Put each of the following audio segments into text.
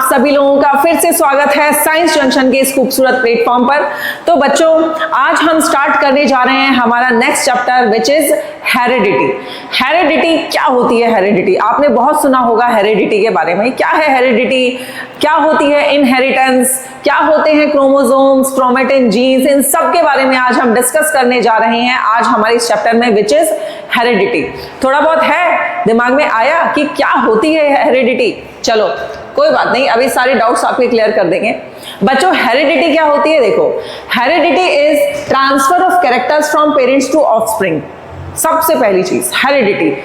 सभी लोगों का फिर से स्वागत है साइंस जंक्शन के इस खूबसूरत प्लेटफॉर्म पर। तो बच्चों, आज हम स्टार्ट करने जा रहे हैं हमारा next chapter which is heredity. Heredity क्या होती है? हेरिडिटी आपने बहुत सुना होगा हेरिडिटी के बारे में। क्या है हेरिडिटी? क्या होती है इनहेरिटेंस? क्या होते हैं क्रोमोसोम्स, क्रोमेटिन, जीन्स? इन सब के बारे में आज हम डिस्कस करने जा रहे हैं आज हमारे इस चैप्टर में विच इज हेरिडिटी। थोड़ा बहुत है दिमाग में आया कि क्या होती है हेरिडिटी? चलो कोई बात नहीं, अभी सारे डाउट्स आपके क्लियर कर देंगे। बच्चों, हेरिडिटी क्या होती है? देखो, heredity is transfer of characters from parents to offspring. सबसे पहली चीज हेरिडिटी।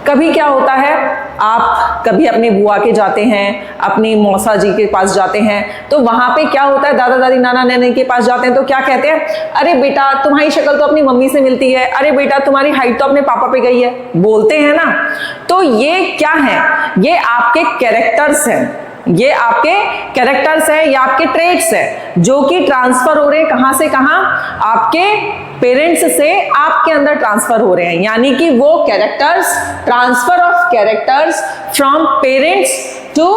कभी क्या होता है, आप कभी अपनी बुआ के जाते हैं, अपनी मौसा जी के पास जाते हैं, तो वहां पे क्या होता है, दादा दादी नाना नानी के पास जाते हैं तो क्या कहते हैं, अरे बेटा तुम्हारी शक्ल तो अपनी मम्मी से मिलती है, अरे बेटा तुम्हारी हाइट तो अपने पापा पे गई है, बोलते हैं ना। तो ये क्या है? ये आपके कैरेक्टर्स हैं, ये आपके कैरेक्टर्स है, ये आपके ट्रेट्स है जो कि ट्रांसफर हो रहे हैं। कहां से कहां? आपके पेरेंट्स से आपके अंदर ट्रांसफर हो रहे हैं। यानी कि वो characters, transfer of characters from parents to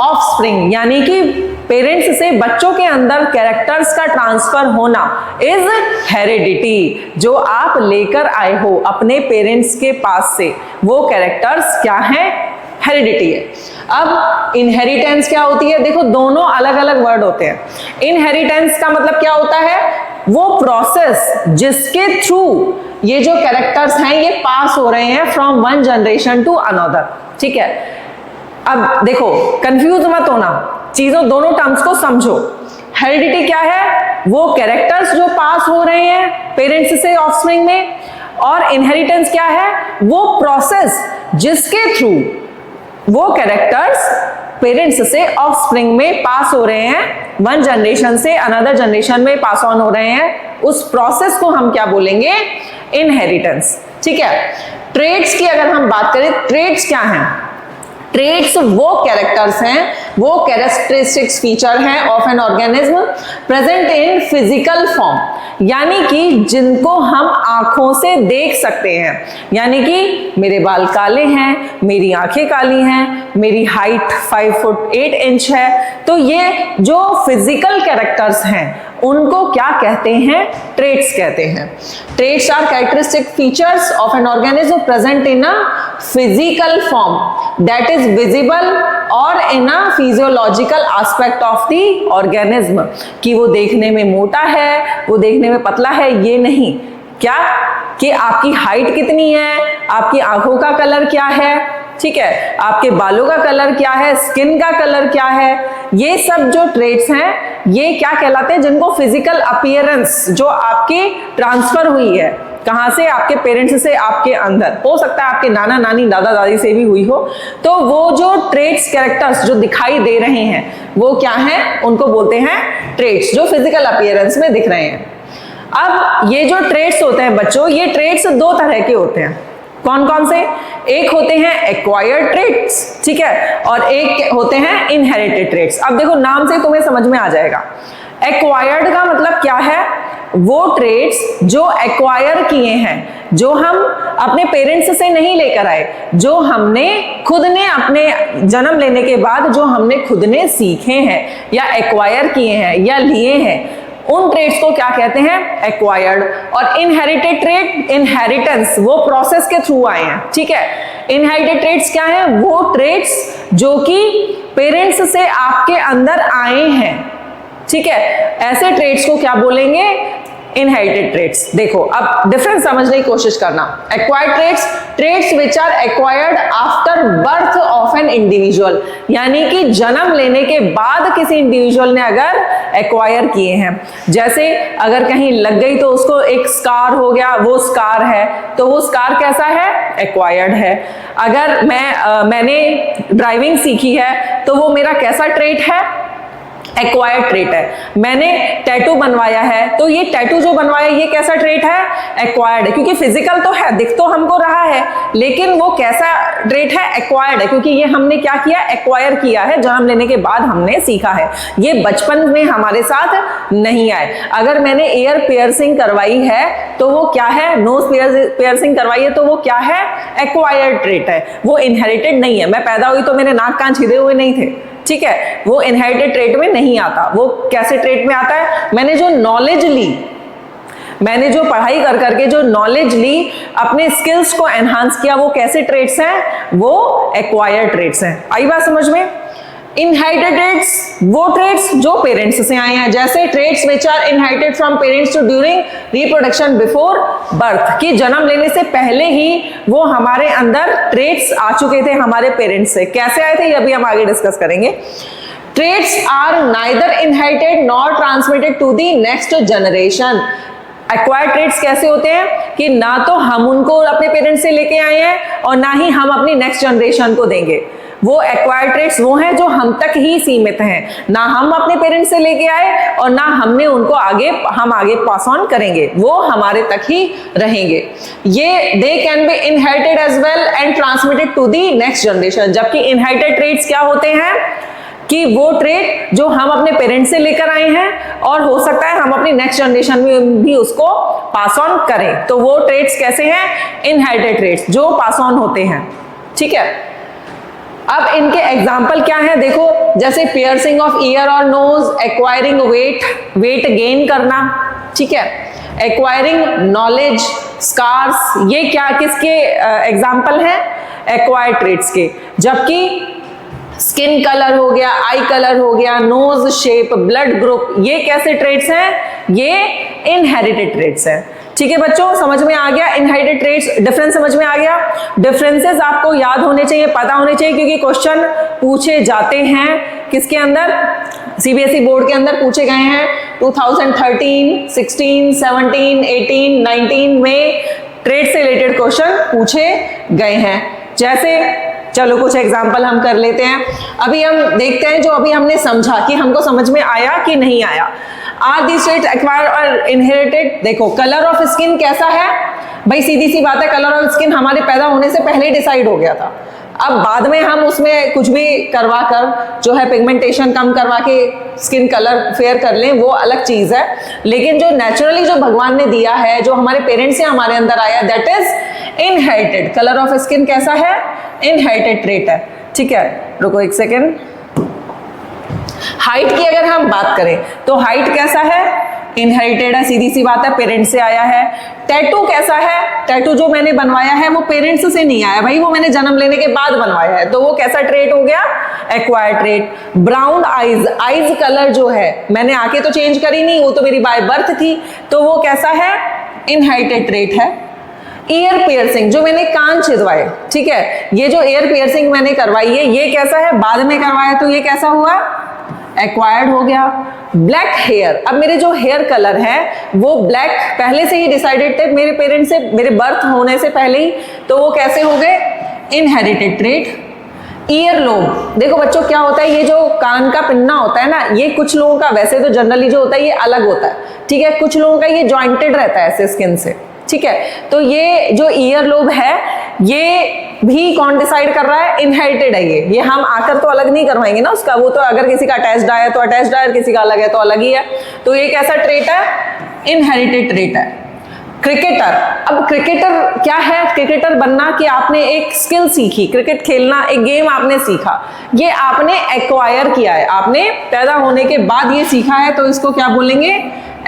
offspring, यानी कि पेरेंट्स से बच्चों के अंदर कैरेक्टर्स का ट्रांसफर होना इज हेरिडिटी। जो आप लेकर आए हो अपने पेरेंट्स के पास से, वो कैरेक्टर्स क्या है? हेरिडिटी है। अब इनहेरिटेंस क्या होती है? देखो, दोनों अलग अलग वर्ड होते हैं। इनहेरिटेंस का मतलब क्या होता है? वो प्रोसेस जिसके थ्रू ये जो कैरेक्टर्स हैं ये पास हो रहे हैं from one generation to another. ठीक है, अब देखो कंफ्यूज मत होना, चीजों दोनों टर्म्स को समझो। हेरिडिटी क्या है? वो कैरेक्टर्स जो पास हो रहे हैं पेरेंट्स से ऑफस्प्रिंग में, और इनहेरिटेंस क्या है? वो प्रोसेस जिसके थ्रू वो कैरेक्टर्स पेरेंट्स से ऑफस्प्रिंग में पास हो रहे हैं, वन जनरेशन से अनदर जनरेशन में पास ऑन हो रहे हैं। उस प्रोसेस को हम क्या बोलेंगे? इनहेरिटेंस। ठीक है, ट्रेट्स की अगर हम बात करें, ट्रेट्स क्या हैं? ट्रेट्स वो कैरेक्टर्स हैं, वो कैरेक्टरिस्टिक्स फीचर हैं of an organism present in physical form, यानी कि जिनको हम आंखों से देख सकते हैं। यानी कि मेरे बाल काले हैं, मेरी आंखें काली हैं, मेरी हाइट 5 फुट 8 इंच है, तो ये जो फिजिकल कैरेक्टर्स हैं उनको क्या कहते हैं? ट्रेट्स कहते हैं। Traits are characteristic features of an organism present in a physical form that is visible और in a physiological aspect of the organism. कि वो देखने में मोटा है, वो देखने में पतला है, ये नहीं। क्या कि आपकी हाइट कितनी है, आपकी आंखों का कलर क्या है, ठीक है, आपके बालों का कलर क्या है, स्किन का कलर क्या है, ये सब जो ट्रेट्स हैं ये क्या कहलाते हैं? जिनको फिजिकल अपीयरेंस जो आपकी ट्रांसफर हुई है, कहां से? आपके पेरेंट्स से आपके अंदर, हो सकता है आपके नाना नानी दादा दादी से भी हुई हो, तो वो जो ट्रेट्स कैरेक्टर्स जो दिखाई दे रहे हैं वो क्या हैं? उनको बोलते हैं ट्रेट्स, जो फिजिकल अपीयरेंस में दिख रहे हैं। अब ये जो ट्रेट्स होते हैं बच्चों, ये ट्रेट्स दो तरह के होते हैं। कौन कौन से? एक होते हैं एक्वायर्ड ट्रेट्स, ठीक है, और एक होते हैं इनहेरिटेड ट्रेट्स। अब देखो नाम से तुम्हें समझ में आ जाएगा। एक्वायर्ड का मतलब क्या है? वो ट्रेट्स जो एक्वायर किए हैं, जो हम अपने पेरेंट्स से नहीं लेकर आए, जो हमने खुद ने अपने जन्म लेने के बाद जो हमने खुद ने सीखे हैं या एक्वायर किए हैं या लिए हैं, उन ट्रेट्स को क्या कहते हैं? एक्वायर्ड। और इनहेरिटेड ट्रेट, इनहेरिटेंस वो प्रोसेस के थ्रू आए हैं। ठीक है, इनहेरिटेड ट्रेट्स क्या है? वो ट्रेट्स जो कि पेरेंट्स से आपके अंदर आए हैं। ठीक है, ऐसे ट्रेट्स को क्या बोलेंगे? Inherited traits. देखो अब डिफरेंस समझने की कोशिश करना। Acquired traits, traits which are acquired after birth of an individual, यानी कि जन्म लेने के बाद किसी इंडिविजुअल ने अगर एक्वायर किए हैं। जैसे अगर कहीं लग गई तो उसको एक स्कार हो गया, वो स्कार है, तो वो स्कार कैसा है? एक्वायर्ड है। अगर मैंने ड्राइविंग सीखी है तो वो मेरा कैसा ट्रेट है? एक्वायर्ड ट्रेट है। मैंने टैटू बनवाया है तो ये टैटू जो बनवाया ये कैसा ट्रेट है? एक्वायर्ड है, क्योंकि फिजिकल तो है, दिख तो हमको रहा है, लेकिन वो कैसा ट्रेट है? एक्वायर्ड है, क्योंकि ये हमने क्या किया? एक्वायर किया है, जन्म लेने के बाद हमने सीखा है। ये बचपन में हमारे साथ नहीं आए। अगर मैंने ईयर पियर्सिंग करवाई है तो वो क्या है? नोज पियर्सिंग करवाई है तो वो क्या है? एक्वायर्ड ट्रेट है, वो इनहेरिटेड नहीं है। मैं पैदा हुई तो मेरे नाक कान छिदे हुए नहीं थे, ठीक है, वो इनहेरिटेड ट्रेट में नहीं आता। वो कैसे ट्रेट में आता है? मैंने जो नॉलेज ली, मैंने जो पढ़ाई कर करके जो नॉलेज ली, अपने स्किल्स को एनहांस किया, वो कैसे ट्रेट्स हैं? वो एक्वायर्ड ट्रेट्स हैं। आई बात समझ में? इनहेरिटेड ट्रेट्स वो ट्रेट्स जो पेरेंट्स से आए हैं, जैसे traits which are inherited from parents to during reproduction before birth, कि जन्म लेने से पहले ही वो हमारे अंदर ट्रेट्स आ चुके थे हमारे पेरेंट्स से। कैसे आए थे ये अभी हम आगे डिस्कस करेंगे। Traits are neither inherited nor transmitted to the next generation. Acquired traits कैसे होते हैं कि ना तो हम उनको अपने पेरेंट्स से लेके आए हैं और ना ही हम अपनी नेक्स्ट जनरेशन को देंगे। वो एक्वायर्ड ट्रेट्स वो हैं जो हम तक ही सीमित हैं, ना हम अपने पेरेंट्स से लेके आए और ना हमने उनको हम आगे पास ऑन करेंगे, वो हमारे तक ही रहेंगे। ये they can be inherited as well and transmitted to the next generation. जबकि इनहेरिटेड ट्रेट्स क्या होते हैं कि वो ट्रेट जो हम अपने पेरेंट्स से लेकर आए हैं और हो सकता है हम अपनी नेक्स्ट जनरेशन में भी उसको पास ऑन करें, तो वो ट्रेट्स कैसे हैं? इनहेरिटेड ट्रेट्स जो पास ऑन होते हैं, ठीक है। अब इनके एग्जाम्पल क्या है देखो, जैसे पियर्सिंग ऑफ ईयर और नोज, एक्वायरिंग वेट गेन करना, ठीक है, एक्वायरिंग नॉलेज, स्कार्स, ये क्या किसके एग्जाम्पल हैं? एक्वायर्ड ट्रेट्स के। जबकि स्किन कलर हो गया, आई कलर हो गया, नोज शेप, ब्लड ग्रुप, ये कैसे ट्रेट्स हैं? ये इनहेरिटेड ट्रेट्स हैं। ठीक है बच्चों, समझ में आ गया इनहेरिटेड ट्रेट्स, डिफरेंस समझ में आ गया। डिफरेंसेस आपको याद होने चाहिए, पता होने चाहिए, क्योंकि क्वेश्चन पूछे जाते हैं किसके अंदर? सीबीएसई बोर्ड के अंदर पूछे गए हैं 2013, 16, 17, 18, 19 में ट्रेड से रिलेटेड क्वेश्चन पूछे गए हैं। जैसे चलो कुछ एग्जाम्पल हम कर लेते हैं। अभी हम देखते हैं जो अभी हमने समझा कि हमको समझ में आया कि नहीं आया। आर दिस ट्रेट्स एक्वायर्ड और इनहेरिटेड? देखो कलर ऑफ स्किन कैसा है भाई, सीधी सी बात है, कलर ऑफ स्किन हमारे पैदा होने से पहले ही डिसाइड हो गया था। अब बाद में हम उसमें कुछ भी करवा कर जो है पिगमेंटेशन कम करवा के स्किन कलर फेयर कर लें, वो अलग चीज है। लेकिन जो नेचुरली जो भगवान ने दिया है, जो हमारे पेरेंट्स से हमारे अंदर आया, that is inherited. Colour of skin कैसा है? इनहेरिटेड ट्रेट है, ठीक है। रुको एक सेकेंड। हाइट की अगर हम बात करें तो हाइट कैसा है? इनहेरिटेड है, सीधी सी बात है, पेरेंट्स से आया है। टैटू कैसा है? टैटू जो मैंने बनवाया है वो पेरेंट्स से नहीं आया भाई, वो मैंने जन्म लेने के बाद बनवाया है, तो वो कैसा ट्रेट हो गया? Acquired trait. Brown eyes, eyes colour जो है मैंने आके तो चेंज करी नहीं, वो तो मेरी बाय बर्थ थी, तो वो कैसा है? इनहेरिटेड ट्रेट है। ईयर पियर्सिंग, जो मैंने कान छिदवाए, ठीक है, ये जो ईयर पियर्सिंग मैंने करवाई है ये कैसा है? बाद में करवाया, तो ये कैसा हुआ? एक्वायर्ड हो गया। ब्लैक हेयर, अब मेरे जो हेयर कलर है वो ब्लैक पहले से ही डिसाइडेड थे मेरे पेरेंट्स से, मेरे बर्थ होने से पहले ही, तो वो कैसे हो गए? Inherited trait. ईयर लोब, देखो बच्चों क्या होता है, ये जो कान का पिन्ना होता है ना, ये कुछ लोगों का वैसे तो जनरली जो होता है ये अलग होता है, ठीक है, कुछ लोगों का ये जॉइंटेड रहता है ऐसे स्किन से, ठीक है। तो ये जो ईयर लोब है ये भी कौन डिसाइड कर रहा है? इनहेरिटेड है ये हम आकर तो अलग नहीं करवाएंगे ना उसका, वो तो अगर किसी का अटैच्ड आया तो अटैच्ड आया, किसी का अलग है तो अलग ही है। तो ये कैसा ट्रेट है? इनहेरिटेड ट्रेट है। क्रिकेटर, अब क्रिकेटर क्या है? क्रिकेटर बनना कि आपने एक स्किल सीखी, क्रिकेट खेलना, एक गेम आपने सीखा, ये आपने एक्वायर किया है, आपने पैदा होने के बाद ये सीखा है, तो इसको क्या बोलेंगे?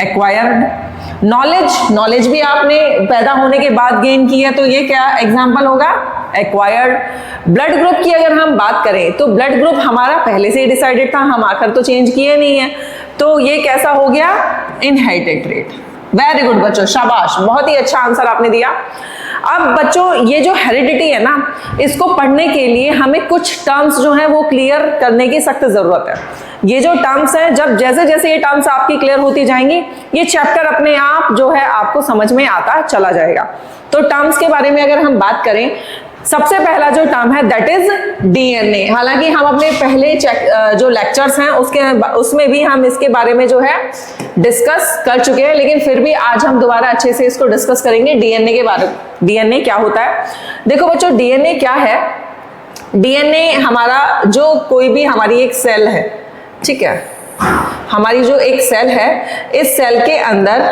एक्वायर्ड। नॉलेज, नॉलेज भी आपने पैदा होने के बाद गेन की है, तो ये क्या एग्जाम्पल होगा? एक्वायर्ड। ब्लड ग्रुप की अगर हम बात करें तो ब्लड ग्रुप हमारा पहले से ही डिसाइडेड था, हम आकर तो चेंज किए नहीं है, तो ये कैसा हो गया? Inherited trait. वेरी गुड बच्चों, शाबाश, बहुत ही अच्छा आंसर आपने दिया। अब बच्चों ये जो हेरिडिटी है ना, इसको पढ़ने के लिए हमें कुछ टर्म्स जो है वो क्लियर करने की सख्त जरूरत है। ये जो टर्म्स हैं, जब जैसे जैसे ये टर्म्स आपकी क्लियर होती जाएंगी, ये चैप्टर अपने आप जो है आपको समझ में आता चला जाएगा। तो टर्म्स के बारे में अगर हम बात करें, सबसे पहला जो टर्म है दैट इज डीएनए। हालांकि हम अपने पहले जो लेक्चर्स हैं उसमें भी हम इसके बारे में जो है डिस्कस कर चुके हैं, लेकिन फिर भी आज हम दोबारा अच्छे से इसको डिस्कस करेंगे डीएनए के बारे में। डीएनए क्या होता है? देखो बच्चों, डीएनए क्या है? डीएनए हमारा जो कोई भी हमारी एक सेल है, ठीक है, हमारी जो एक सेल है, इस सेल के अंदर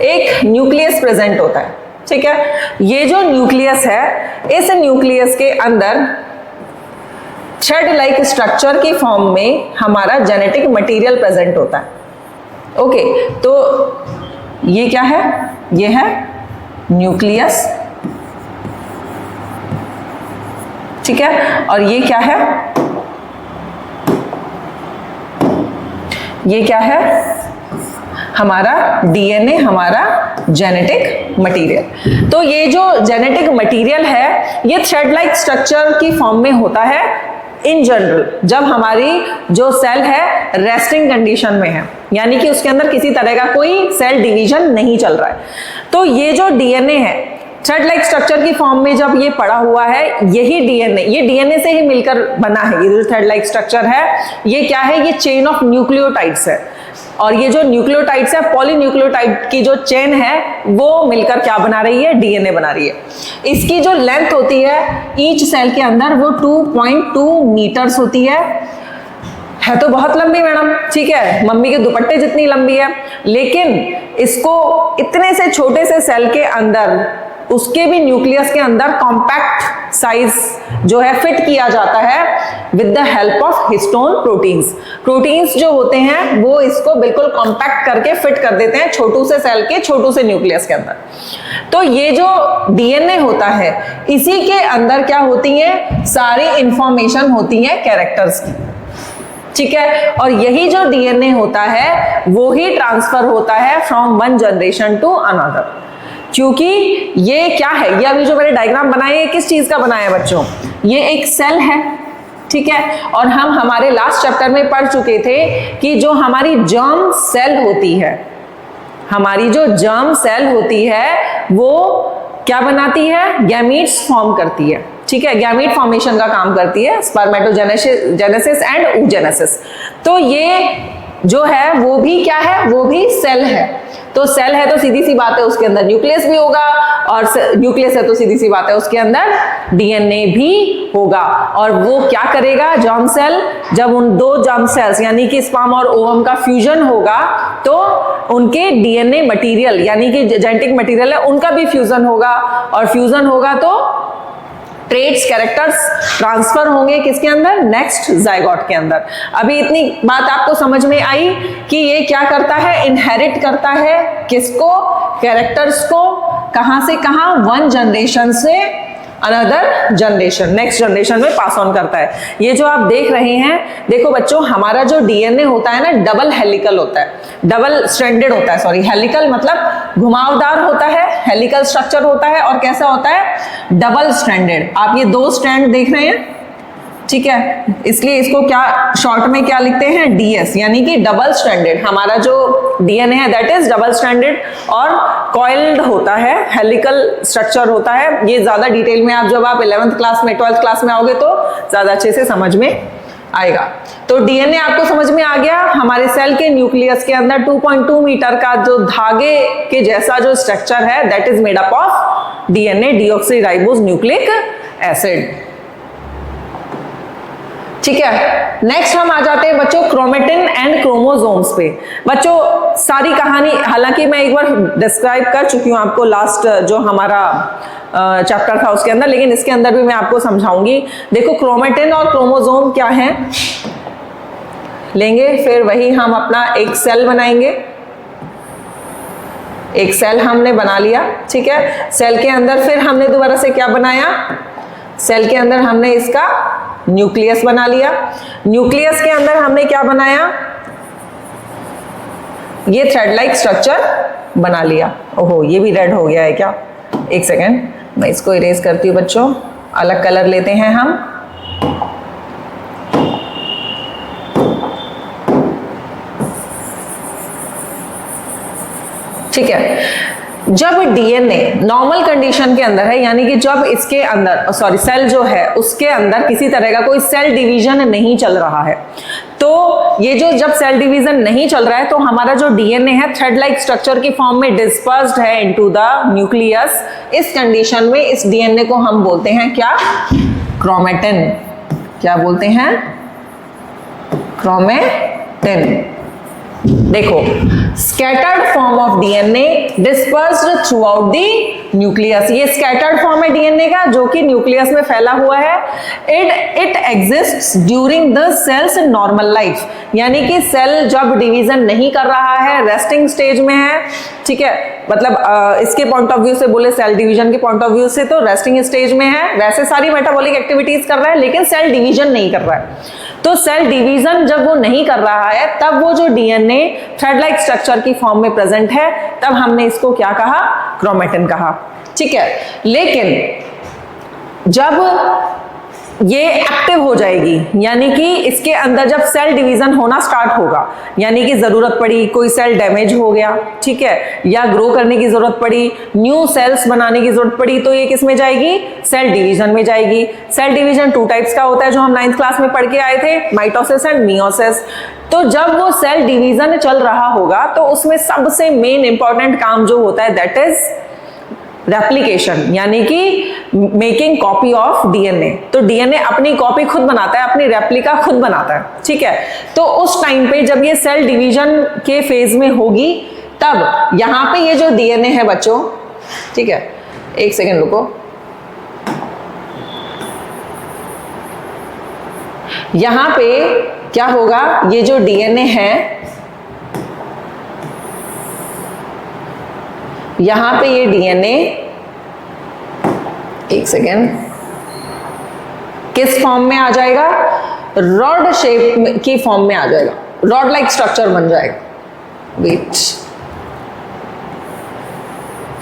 एक न्यूक्लियस प्रेजेंट होता है, ठीक है। ये जो न्यूक्लियस है, इस न्यूक्लियस के अंदर थ्रेड लाइक स्ट्रक्चर की फॉर्म में हमारा जेनेटिक मटेरियल प्रेजेंट होता है। ओके, तो ये क्या है? ये है न्यूक्लियस, ठीक है। और ये क्या है? ये क्या है? हमारा डीएनए, हमारा जेनेटिक मटेरियल। तो ये जो जेनेटिक मटेरियल है, ये थ्रेड लाइक स्ट्रक्चर की फॉर्म में होता है इन जनरल, जब हमारी जो सेल है रेस्टिंग कंडीशन में है, यानी कि उसके अंदर किसी तरह का कोई सेल डिवीजन नहीं चल रहा है। तो ये जो डीएनए है, थ्रेड लाइक स्ट्रक्चर की फॉर्म में जब ये पड़ा हुआ है, यही डीएनए, ये डीएनए से ही मिलकर बना है। ये जो थ्रेड लाइक स्ट्रक्चर है, ये क्या है? ये चेन ऑफ न्यूक्लियोटाइड्स है। और ये जो न्यूक्लियोटाइड्स है, पॉलीन्यूक्लियोटाइड की जो चेन है, वो मिलकर क्या बना रही है? डीएनए बना रही है। इसकी जो लेंथ होती है ईच सेल के अंदर, वो 2.2 मीटर्स होती है तो बहुत लंबी मैडम, ठीक है, मम्मी के दुपट्टे जितनी लंबी है। लेकिन इसको इतने से छोटे से सेल के अंदर, उसके भी न्यूक्लियस के अंदर कॉम्पैक्ट साइज जो है फिट किया जाता है with the help of histone proteins. Proteins जो होते हैं वो इसको बिल्कुल कॉम्पैक्ट करके फिट कर देते हैं छोटू से सेल के, छोटू से न्यूक्लियस के अंदर। तो ये जो डीएनए होता है, इसी के अंदर क्या होती है? सारी इंफॉर्मेशन होती है कैरेक्टर्स की, ठीक है। और यही जो डीएनए होता है वो ही ट्रांसफर होता है from one generation to another. क्योंकि ये क्या है? ये अभी जो मैंने डायग्राम बनाया है, किस चीज का बनाया है बच्चों? ये एक सेल है, ठीक है। और हम हमारे लास्ट चैप्टर में पढ़ चुके थे कि जो हमारी जर्म सेल होती है, हमारी जो जर्म सेल होती है, वो क्या बनाती है? गैमीट्स फॉर्म करती है, ठीक है। गैमीट फॉर्मेशन का काम करती है, स्पर्मेटोजेनेसिस एंड oogenesis। तो ये जो है वो भी क्या है? वो भी सेल है। तो सेल है तो सीधी सी बात है उसके अंदर न्यूक्लियस भी होगा, और न्यूक्लियस है तो सीधी सी बात है उसके अंदर डीएनए भी होगा। और वो क्या करेगा? जर्म सेल, जब उन दो जर्म सेल्स यानी कि स्पर्म और ओवम का फ्यूजन होगा, तो उनके डीएनए मटेरियल यानी कि जेनेटिक मटेरियल है, उनका भी फ्यूजन होगा। और फ्यूजन होगा तो ट्रेट्स, कैरेक्टर्स ट्रांसफर होंगे किसके अंदर? नेक्स्ट जाइगोट के अंदर। अभी इतनी बात आपको समझ में आई कि ये क्या करता है? इनहेरिट करता है किसको? कैरेक्टर्स को। कहां से कहां? वन जनरेशन से अनदर जनरेशन, नेक्स्ट जनरेशन में पास ऑन करता है। ये जो आप देख रहे हैं, देखो बच्चों, हमारा जो डीएनए होता है ना, डबल हेलिकल होता है, डबल स्ट्रैंडेड होता है, सॉरी, हेलिकल मतलब घुमावदार होता है, हेलिकल स्ट्रक्चर होता है। और कैसा होता है? Double stranded. आप ये दो स्ट्रैंड देख रहे हैं, ठीक है, इसलिए इसको क्या शॉर्ट में क्या लिखते हैं? डीएस, यानी कि डबल स्ट्रैंडेड। हमारा जो डीएनए है दैट इज डबल स्ट्रैंडेड और कॉइल्ड होता है, हेलिकल स्ट्रक्चर होता है। ये ज्यादा डिटेल में आप जब आप 11th क्लास में, 12th क्लास में आओगे तो ज्यादा अच्छे से समझ में आएगा। तो डीएनए आपको समझ में आ गया। हमारे सेल के न्यूक्लियस के अंदर 2.2 मीटर का जो धागे के जैसा जो स्ट्रक्चर है that is made up of DNA, deoxyribose nucleic acid, ठीक है। नेक्स्ट हम आ जाते हैं बच्चों क्रोमेटिन एंड क्रोमोसोम्स पे। बच्चों सारी कहानी हालांकि मैं एक बार डिस्क्राइब कर चुकी हूं आपको लास्ट जो हमारा चैप्टर था उसके अंदर, लेकिन इसके अंदर भी मैं आपको समझाऊंगी। देखो क्रोमेटिन और क्रोमोसोम क्या है लेंगे, फिर वही हम अपना एक सेल बनाएंगे। एक सेल हमने बना लिया, ठीक है। सेल के अंदर फिर हमने दोबारा से क्या बनाया? सेल के अंदर हमने इसका न्यूक्लियस बना लिया। न्यूक्लियस के अंदर हमने क्या बनाया? ये थ्रेड लाइक स्ट्रक्चर बना लिया। ओहो, ये भी रेड हो गया है क्या? एक सेकेंड, मैं इसको इरेज करती हूँ बच्चों, अलग कलर लेते हैं हम। ठीक है। जब डीएनए नॉर्मल कंडीशन के अंदर है, यानी कि जब इसके अंदर सेल जो है उसके अंदर किसी तरह का कोई सेल डिवीजन नहीं चल रहा है, तो ये जो जब सेल डिवीजन नहीं चल रहा है तो हमारा जो डीएनए है थ्रेड लाइक स्ट्रक्चर की फॉर्म में डिस्पर्स्ड है इनटू द न्यूक्लियस। इस कंडीशन में इस डीएनए को हम बोलते हैं क्या? क्रोमेटिन। क्या बोलते हैं? क्रोमेटिन। देखो, scattered form of DNA dispersed throughout the nucleus. ये स्कैटर्ड फॉर्म है डीएनए का जो कि न्यूक्लियस में फैला हुआ है। It exists during the cells in normal life, यानी कि सेल जब डिवीजन नहीं कर रहा है, रेस्टिंग स्टेज में है, ठीक है, मतलब इसके पॉइंट ऑफ व्यू से बोले, सेल डिवीजन के पॉइंट ऑफ व्यू से तो रेस्टिंग स्टेज में है, वैसे सारी मेटाबॉलिक एक्टिविटीज कर रहा है लेकिन सेल डिवीजन नहीं कर रहा है। तो सेल डिवीजन जब वो नहीं कर रहा है तब वो जो डीएनए थ्रेड लाइक स्ट्रक्चर की फॉर्म में प्रेजेंट है, तब हमने इसको क्या कहा? क्रोमेटिन कहा। ठीक है, लेकिन जब ये एक्टिव हो जाएगी, यानी कि इसके अंदर जब सेल डिवीजन होना स्टार्ट होगा, यानी कि जरूरत पड़ी, कोई सेल डैमेज हो गया, ठीक है, या ग्रो करने की जरूरत पड़ी, न्यू सेल्स बनाने की जरूरत पड़ी, तो ये किस में जाएगी? सेल डिवीजन में जाएगी। सेल डिवीजन 2 टाइप्स का होता है जो हम 9th क्लास में पढ़ के आए थे, माइटोसिस एंड मियोसिस। तो जब वो सेल डिवीजन चल रहा होगा तो उसमें सबसे मेन इंपॉर्टेंट काम जो होता है दैट इज रेप्लिकेशन, यानी कि मेकिंग कॉपी ऑफ डीएनए। तो डीएनए अपनी कॉपी खुद बनाता है, अपनी रेप्लिका खुद बनाता है, ठीक है। तो उस टाइम पे जब ये सेल डिवीजन के फेज में होगी, तब यहां पे ये जो डीएनए है बच्चों, ठीक है, एक सेकेंड रुको, यहां पे क्या होगा? ये जो डीएनए है, यहां पे ये डीएनए, एक सेकेंड, किस फॉर्म में आ जाएगा? रॉड शेप की फॉर्म में आ जाएगा, रॉड लाइक स्ट्रक्चर बन जाएगा। वेट,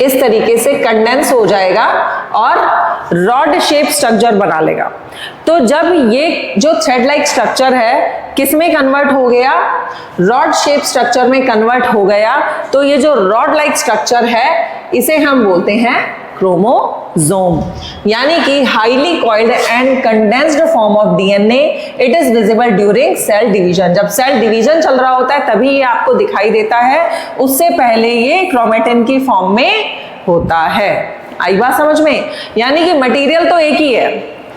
इस तरीके से कंडेंस हो जाएगा और रॉड शेप स्ट्रक्चर बना लेगा। तो जब ये जो थ्रेड लाइक स्ट्रक्चर है किस में कन्वर्ट हो गया? रॉड शेप स्ट्रक्चर में कन्वर्ट हो गया। तो ये जो रॉड लाइक स्ट्रक्चर है इसे हम बोलते हैं क्रोमोसोम, यानी कि highly coiled and condensed form of DNA. It is visible during cell division. जब सेल डिवीजन चल रहा होता है तभी ये आपको दिखाई देता है, उससे पहले ये क्रोमेटिन की फॉर्म में होता है। आई बात समझ में? यानी कि मटेरियल तो एक ही है,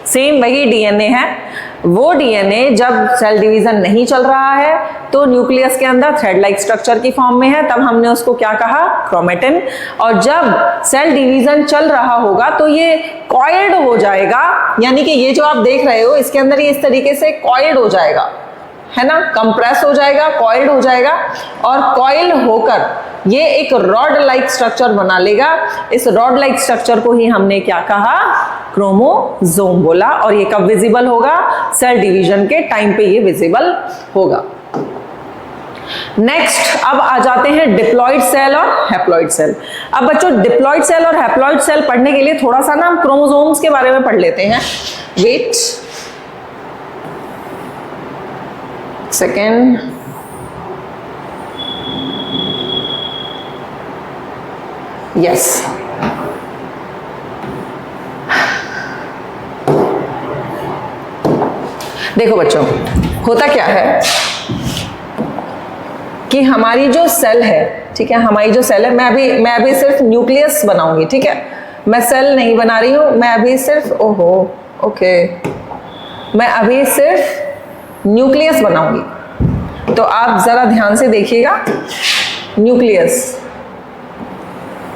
सेम वही डीएनए है। वो डीएनए जब सेल डिवीजन नहीं चल रहा है तो न्यूक्लियस के अंदर थ्रेड लाइक स्ट्रक्चर की फॉर्म में है, तब हमने उसको क्या कहा? क्रोमेटिन। और जब सेल डिवीजन चल रहा होगा तो ये कॉइल्ड हो जाएगा, यानी कि ये जो आप देख रहे हो इसके अंदर ये इस तरीके से कॉइल्ड हो जाएगा, है ना, कंप्रेस हो जाएगा, कॉइल्ड हो जाएगा, और कॉइल होकर ये एक रॉड लाइक स्ट्रक्चर बना लेगा। इस रॉड लाइक स्ट्रक्चर को ही हमने क्या कहा? क्रोमोसोम बोला। और ये कब विजिबल होगा? सेल डिवीजन के टाइम पे ये विजिबल होगा। नेक्स्ट अब आ जाते हैं डिप्लॉइड सेल और हैप्लॉइड सेल। अब बच्चों डिप्लॉइड सेल और हैप्लॉइड सेल पढ़ने के लिए थोड़ा सा ना हम क्रोमोसोम्स के बारे में पढ़ लेते हैं। वेट सेकेंड, यस, देखो बच्चों, होता क्या है कि हमारी जो सेल है, ठीक है, हमारी जो सेल है, मैं अभी सिर्फ न्यूक्लियस बनाऊंगी, ठीक है, मैं सेल नहीं बना रही हूं, मैं अभी सिर्फ मैं अभी सिर्फ न्यूक्लियस बनाऊंगी। तो आप जरा ध्यान से देखिएगा, न्यूक्लियस,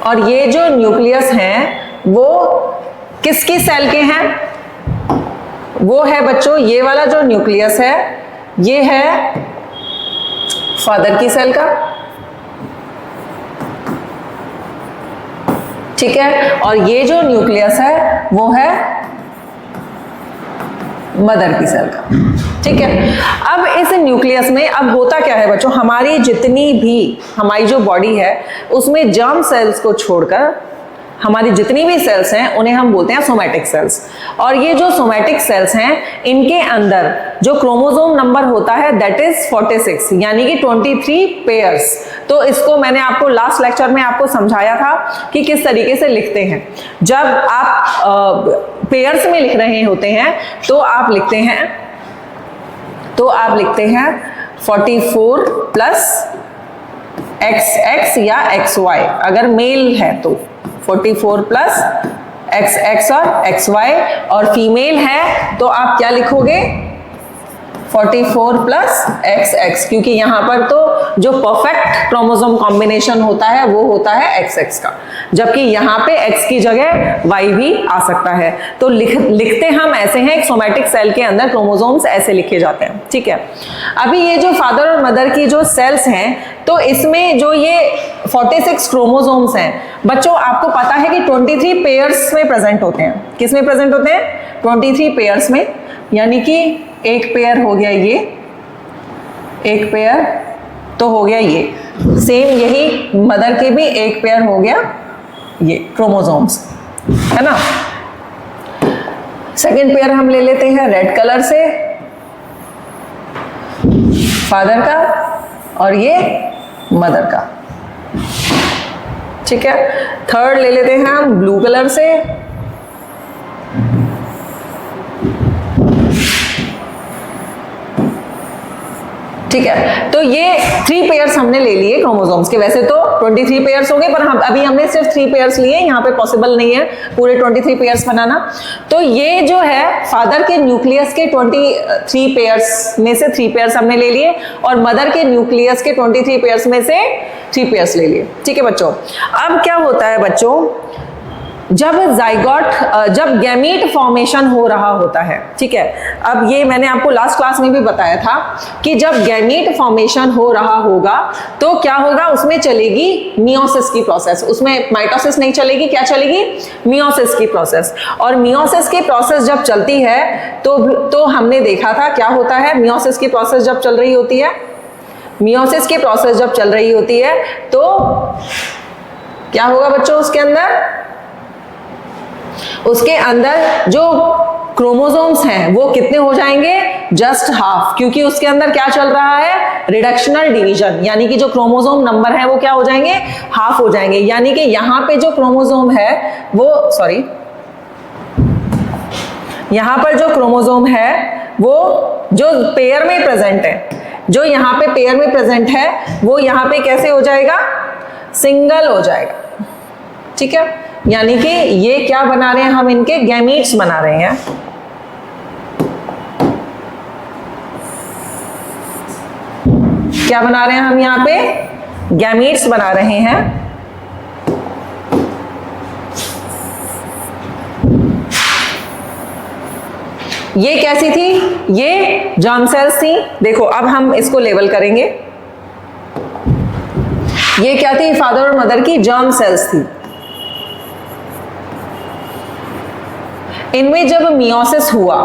और ये जो न्यूक्लियस हैं वो किसकी सेल के हैं? वो है बच्चों, ये वाला जो न्यूक्लियस है ये है फादर की सेल का, ठीक है, और ये जो न्यूक्लियस है वो है मदर की सेल का, ठीक है। अब इस न्यूक्लियस में अब होता क्या है बच्चों, हमारी जितनी भी हमारी जो बॉडी है उसमें जर्म सेल्स को छोड़कर हमारी जितनी भी सेल्स हैं उन्हें हम बोलते हैं सोमैटिक सेल्स। और ये जो सोमैटिक सेल्स हैं इनके अंदर जो क्रोमोसोम नंबर होता है दैट इज 46, यानी कि 23 पेयर्स। तो इसको मैंने आपको लास्ट लेक्चर में आपको समझाया था कि किस तरीके से लिखते हैं। जब आप पेयर्स में लिख रहे होते हैं तो आप लिखते हैं 44 प्लस XX या XY, अगर मेल है तो 44 प्लस XX और XY, और फीमेल है तो आप क्या लिखोगे 44 प्लस XX, क्योंकि यहां पर तो जो परफेक्ट क्रोमोसोम कॉम्बिनेशन होता है वो होता है XX का, जबकि यहां पे X की जगह Y भी आ सकता है। तो लिखते हम ऐसे हैं, एक सोमैटिक सेल के अंदर क्रोमोसोम्स ऐसे लिखे जाते हैं, ठीक है। अभी ये जो फादर और मदर की जो सेल्स हैं, तो इसमें जो ये 46 क्रोमोसोम्स हैं बच्चों, आपको पता है कि 23 पेयर्स में प्रेजेंट होते हैं। किस में प्रेजेंट होते हैं? 23 पेयर्स में, यानी कि एक पेयर हो गया ये, एक पेयर तो हो गया ये, सेम यही मदर के भी एक पेयर हो गया ये क्रोमोसोम्स, है ना। सेकेंड पेयर हम ले लेते हैं रेड कलर से, फादर का और ये मदर का, ठीक है। थर्ड ले लेते हैं हम ब्लू कलर से, ठीक है। तो ये 3 पेयर्स हमने ले लिए क्रोमोसोम्स के। वैसे तो 23 पेयर्स हो गए, पर अभी हमने सिर्फ 3 पेयर्स लिए, यहाँ पे पॉसिबल नहीं है पूरे 23 पेयर्स बनाना। तो ये जो है फादर के न्यूक्लियस के 23 पेयर्स में से 3 पेयर्स हमने ले लिए, और मदर के न्यूक्लियस के 23 पेयर्स में से 3 पेयर्स ले लिए, ठीक है बच्चों। अब क्या होता है बच्चों, जब गैमीट फॉर्मेशन हो रहा होता है, ठीक है। अब ये मैंने आपको लास्ट क्लास में भी बताया था कि जब गैमीट फॉर्मेशन हो रहा होगा तो क्या होगा, उसमें चलेगी मियोसिस की प्रोसेस, उसमें माइटोसिस नहीं चलेगी, क्या चलेगी? मियोसिस की प्रोसेस। और मियोसिस की प्रोसेस जब चलती है तो हमने देखा था क्या होता है, मियोसिस की प्रोसेस जब चल रही होती है, मियोसिस की प्रोसेस जब चल रही होती है तो क्या होगा बच्चों, उसके अंदर जो क्रोमोसोम्स हैं वो कितने हो जाएंगे? जस्ट हाफ, क्योंकि उसके अंदर क्या चल रहा है? रिडक्शनल डिवीजन, यानी कि जो क्रोमोसोम नंबर है वो क्या हो जाएंगे? हाफ हो जाएंगे। यानी कि यहां पे जो क्रोमोसोम है वो यहां पर जो क्रोमोसोम है वो जो पेयर में प्रेजेंट है, जो यहां पे पेयर में प्रेजेंट है वो यहां पे कैसे हो जाएगा? सिंगल हो जाएगा, ठीक है। यानी कि ये क्या बना रहे हैं हम, इनके गैमीट्स बना रहे हैं। क्या बना रहे हैं हम यहाँ पे? गैमीट्स बना रहे हैं। ये कैसी थी? ये जर्म सेल्स थी। देखो अब हम इसको लेबल करेंगे। ये क्या थी? फादर और मदर की जर्म सेल्स थी। इनमें जब मियोसिस हुआ,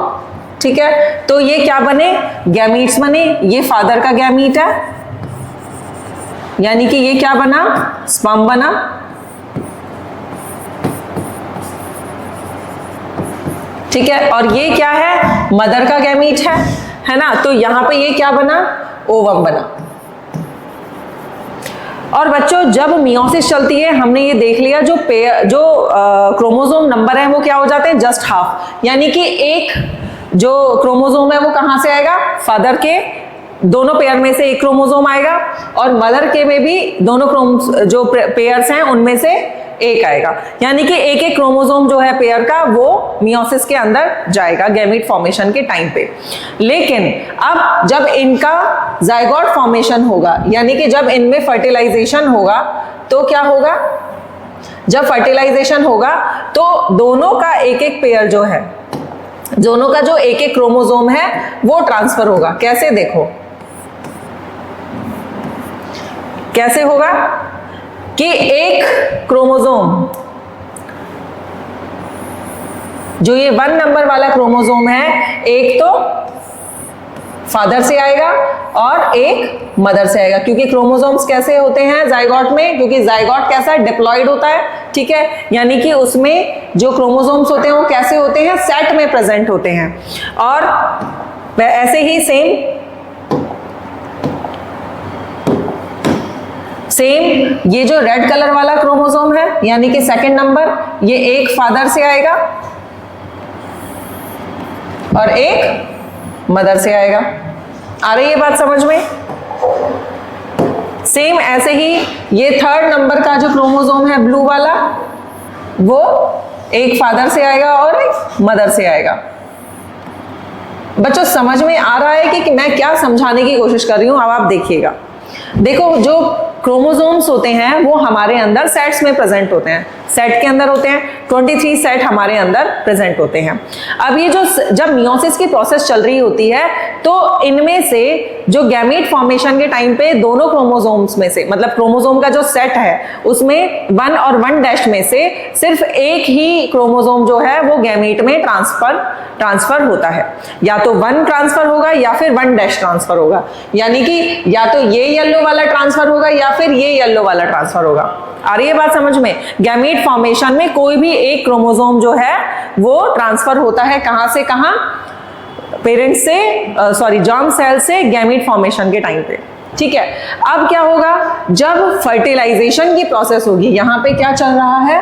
ठीक है, तो ये क्या बने? गैमीट्स बने। ये फादर का गैमीट है, यानी कि ये क्या बना? स्पर्म बना। ठीक है, और ये क्या है? मदर का गैमीट है ना। तो यहां पे ये क्या बना? ओवम बना। और बच्चों जब मियोसिस चलती है, हमने ये देख लिया जो क्रोमोसोम नंबर है वो क्या हो जाते हैं? Just half. यानी कि एक जो क्रोमोसोम है वो कहां से आएगा? फादर के दोनों पेयर में से एक क्रोमोसोम आएगा, और मदर के में भी दोनों जो पेयर्स हैं उनमें से एक आएगा। यानी कि एक एक क्रोमोसोम जो है पेयर का वो मियोसिस के अंदर जाएगा गैमीट फॉर्मेशन के टाइम पे। लेकिन अब जब इनका जाइगोट फॉर्मेशन होगा, यानी कि जब इनमें फर्टिलाइजेशन होगा, तो क्या होगा? जब फर्टिलाइजेशन होगा तो दोनों का एक एक पेयर जो है, दोनों का जो एक एक क्रोमोसोम है वो ट्रांसफर होगा। कैसे? देखो कैसे होगा कि एक क्रोमोसोम, जो ये 1 नंबर वाला क्रोमोसोम है, एक तो फादर से आएगा और एक मदर से आएगा। क्योंकि क्रोमोसोम्स कैसे होते हैं जाइगोट में? क्योंकि जाइगोट कैसा है? डिप्लॉयड होता है, ठीक है, यानी कि उसमें जो क्रोमोसोम्स होते हैं वो कैसे होते हैं, सेट में प्रेजेंट होते हैं। और ऐसे ही सेम ये जो रेड कलर वाला क्रोमोसोम है यानी कि सेकंड नंबर, ये एक फादर से आएगा और एक मदर से आएगा। आ रही है बात समझ में? सेम ऐसे ही ये थर्ड नंबर का जो क्रोमोसोम है ब्लू वाला, वो एक फादर से आएगा और एक मदर से आएगा। बच्चों समझ में आ रहा है कि मैं क्या समझाने की कोशिश कर रही हूं? अब आप देखिएगा, देखो जो क्रोमोसोम्स होते हैं वो हमारे अंदर सेट्स में प्रेजेंट होते हैं, सेट के अंदर होते हैं, 23 सेट हमारे अंदर प्रेजेंट होते हैं। अब ये जो जब मियोसिस की प्रोसेस चल रही होती है तो इनमें से जो गैमीट फॉर्मेशन के टाइम पे दोनों क्रोमोसोम्स में से, मतलब क्रोमोसोम का जो सेट है उसमें 1 और 1' में से सिर्फ एक ही क्रोमोसोम जो है वो गैमीट में ट्रांसफर होता है। या तो 1 ट्रांसफर होगा या फिर 1' ट्रांसफर होगा, यानी कि या तो ये येलो वाला ट्रांसफर होगा या फिर ये येलो वाला ट्रांसफर होगा। आ रही है बात समझ में? गैमीट फॉर्मेशन में कोई भी एक क्रोमोसोम जो है वो ट्रांसफर होता है कहां से कहां, पेरेंट्स से जर्म सेल से गैमीट फॉर्मेशन के टाइम पे। ठीक है, अब क्या होगा, जब फर्टिलाइजेशन की प्रोसेस होगी, यहां पे क्या चल रहा है,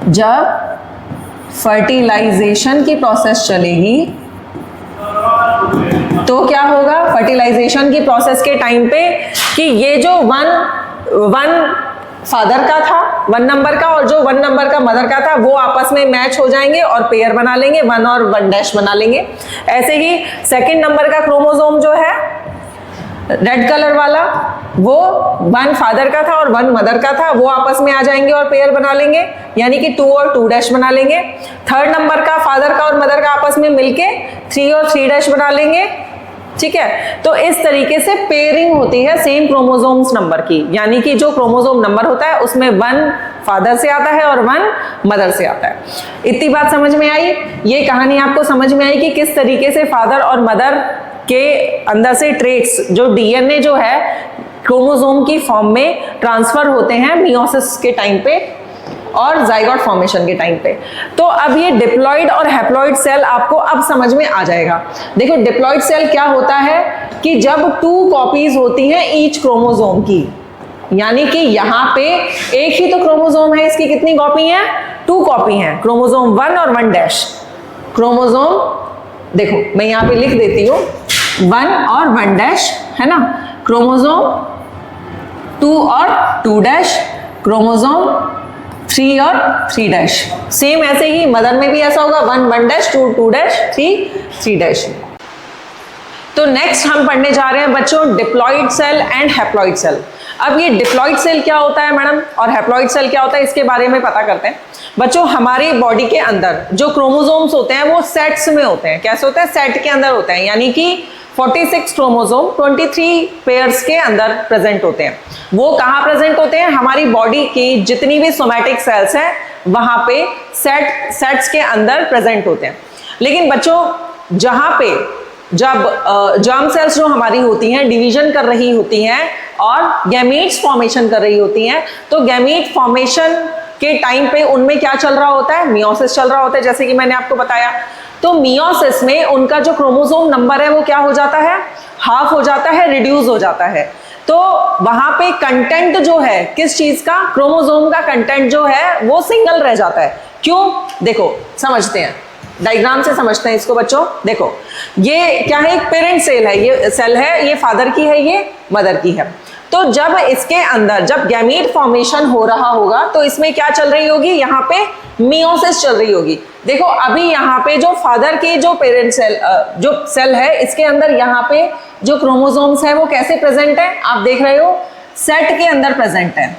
जब फर्टिलाइजेशन की प्रोसेस चलेगी तो क्या होगा, फर्टिलाइजेशन की प्रोसेस के टाइम पे कि ये जो वन फादर का था 1 नंबर का और जो 1 नंबर का मदर का था वो आपस में मैच हो जाएंगे और पेयर बना लेंगे, 1 और 1' बना लेंगे। ऐसे ही सेकंड नंबर का क्रोमोसोम जो है रेड कलर वाला, वो 1 फादर का था और 1 मदर का था, वो आपस में आ जाएंगे और पेयर बना लेंगे, यानी कि 2 और 2' बना लेंगे। थर्ड नंबर का फादर का और मदर का आपस में मिलके 3 और 3' बना लेंगे। ठीक है, तो इस तरीके से पेयरिंग होती है सेम क्रोमोसोम्स नंबर की, यानी कि जो क्रोमोसोम नंबर होता है उसमें 1 फादर से आता है और 1 मदर से आता है। इतनी बात समझ में आई? ये कहानी आपको समझ में आई कि किस तरीके से फादर और मदर के अंदर से ट्रेट्स, जो डीएनए जो है क्रोमोसोम की फॉर्म में ट्रांसफर होते हैं मियोसिस के टाइम पे और जाइगोट फॉर्मेशन के टाइम पे। तो अब ये डिप्लॉइड और हैप्लॉइड सेल आपको अब समझ में आ जाएगा। देखो डिप्लॉइड सेल क्या होता है कि जब 2 कॉपीज होती हैं ईच क्रोमोसोम की, यानी कि यहाँ पे एक ही तो क्रोमोसोम है, इसकी कितनी कॉपी है, 2 कॉपी हैं, क्रोमोसोम 1 और 1'। क्रोमोसोम देखो मैं यहाँ पे लिख देती हूँ 1 और 1' है ना, क्रोमोसोम 2 और 2', क्रोमोसोम 3 और 3'। सेम ऐसे ही मदर में भी ऐसा होगा 1 1' 2 2', 3 3'। तो नेक्स्ट हम पढ़ने जा रहे हैं बच्चों diploid cell and haploid cell. अब ये डिप्लॉइड सेल क्या होता है मैडम और हैप्लॉइड सेल क्या होता है, इसके बारे में पता करते हैं। बच्चों हमारी बॉडी के अंदर जो क्रोमोसोम्स होते हैं वो सेट्स में होते हैं। कैसे होते हैं, सेट के अंदर होते हैं, यानी कि 46 क्रोमोसोम 23 पेयर्स के अंदर प्रेजेंट होते हैं। वो कहाँ प्रेजेंट होते हैं, हमारी बॉडी की जितनी भी सोमैटिक सेल्स हैं वहां पे सेट्स के अंदर प्रेजेंट होते हैं। लेकिन बच्चों जहां पे जब जर्म सेल्स जो हमारी होती हैं डिवीजन कर रही होती हैं और गैमीट्स फॉर्मेशन कर रही होती हैं, तो गैमीट फॉर्मेशन के टाइम पे उनमें क्या चल रहा होता है, मियोसिस चल रहा होता है, जैसे कि मैंने आपको बताया। तो मियोसिस में उनका जो क्रोमोसोम नंबर है वो क्या हो जाता है, हाफ हो जाता है, रिड्यूस हो जाता है। तो वहां पे कंटेंट जो है किस चीज का, क्रोमोसोम का कंटेंट जो है वो सिंगल रह जाता है। क्यों, देखो समझते हैं, डायग्राम से समझते हैं इसको बच्चों। देखो ये क्या है, एक पेरेंट सेल है, ये सेल है, ये फादर की है, ये मदर की है। तो जब इसके अंदर जब गैमीट फॉर्मेशन हो रहा होगा तो इसमें क्या चल रही होगी, यहाँ पे मियोसिस चल रही होगी। देखो अभी यहाँ पे जो फादर की जो पेरेंट सेल जो सेल है इसके अंदर यहाँ पे जो क्रोमोसोम्स है वो कैसे प्रेजेंट है, आप देख रहे हो सेट के अंदर प्रेजेंट है,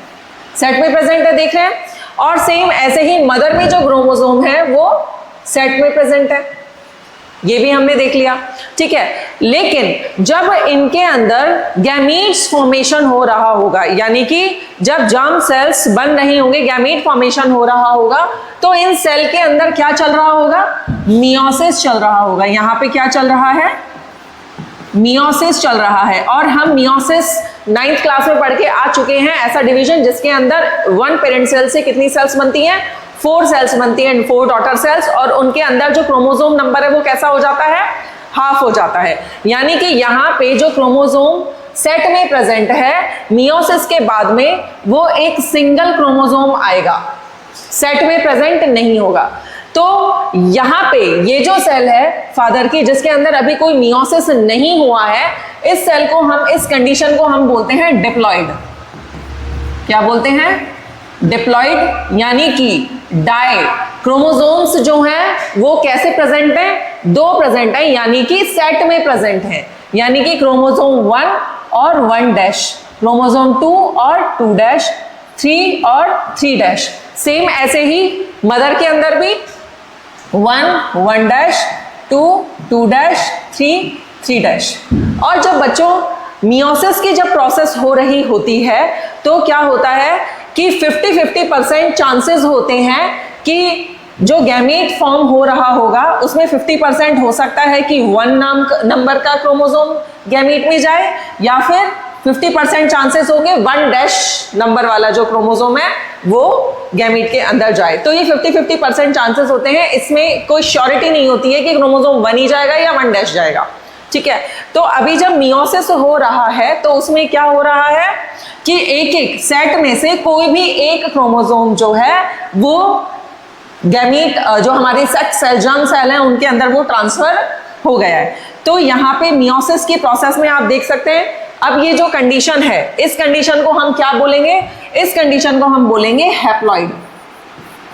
सेट में प्रेजेंट है, देख रहे हैं। और सेम ऐसे ही मदर में जो क्रोमोसोम है वो सेट में प्रेजेंट है, ये भी हमने देख लिया। ठीक है, लेकिन जब इनके अंदर गैमीट्स फॉर्मेशन हो रहा होगा, यानी कि जब जर्म सेल्स बन रही होंगे, गैमीट फॉर्मेशन हो रहा होगा, तो इन सेल के अंदर क्या चल रहा होगा, मियोसिस चल रहा होगा। यहाँ पे क्या चल रहा है, मियोसिस चल रहा है। और हम मियोसिस 9th क्लास में पढ़ के आ चुके हैं ऐसा डिवीजन जिसके अंदर 1 पेरेंट सेल से कितनी सेल्स बनती हैं, 4 सेल्स बनती हैं, 4 डॉटर सेल्स, और उनके अंदर जो क्रोमोसोम नंबर है वो कैसा हो जाता है, हाफ हो जाता है। यानी कि यहाँ पे जो क्रोमोसोम सेट में प्रेजेंट है मियोसिस के बाद में वो एक सिंगल क्रोमोसोम आएगा, सेट में प्रेजेंट नहीं होगा। तो यहाँ पे ये जो सेल है फादर की जिसके अंदर अभी कोई मियोसिस नहीं हुआ है, इस सेल को हम, इस कंडीशन को हम बोलते हैं डिप्लॉइड। क्या बोलते हैं, डिप्लॉइड, यानी कि डाई क्रोमोसोम्स जो हैं वो कैसे प्रेजेंट हैं, 2 प्रेजेंट हैं, यानी कि सेट में प्रेजेंट हैं, यानी कि क्रोमोसोम 1 और 1 डैश, क्रोमोसोम 2 और 2 डैश, 3 और 3 डैश। सेम ऐसे ही मदर के अंदर भी 1 1 डैश, 2 2 डैश, 3 3 डैश। और जब बच्चों मियोसिस की जब प्रोसेस हो रही होती है तो क्या होता है कि 50-50% चांसेस होते हैं कि जो गैमीट फॉर्म हो रहा होगा उसमें 50% हो सकता है कि 1 नंबर का क्रोमोसोम गैमीट में जाए, या फिर 50% चांसेस होंगे 1 डैश नंबर वाला जो क्रोमोसोम है वो गैमीट के अंदर जाए। तो ये 50-50% चांसेस होते हैं, इसमें कोई श्योरिटी नहीं होती है कि क्रोमोसोम 1 ही जाएगा या 1 डैश जाएगा, ठीक है। तो अभी जब मियोसिस हो रहा है तो उसमें क्या हो रहा है कि एक एक सेट में से कोई भी एक क्रोमोसोम जो है वो गैमीट, जो हमारे सेक्स सेल, जर्म सेल हैं उनके अंदर वो ट्रांसफर हो गया है। तो यहाँ पे मियोसिस की प्रोसेस में आप देख सकते हैं, अब ये जो कंडीशन है इस कंडीशन को हम क्या बोलेंगे, इस कंडीशन को हम बोलेंगे हैप्लॉइड।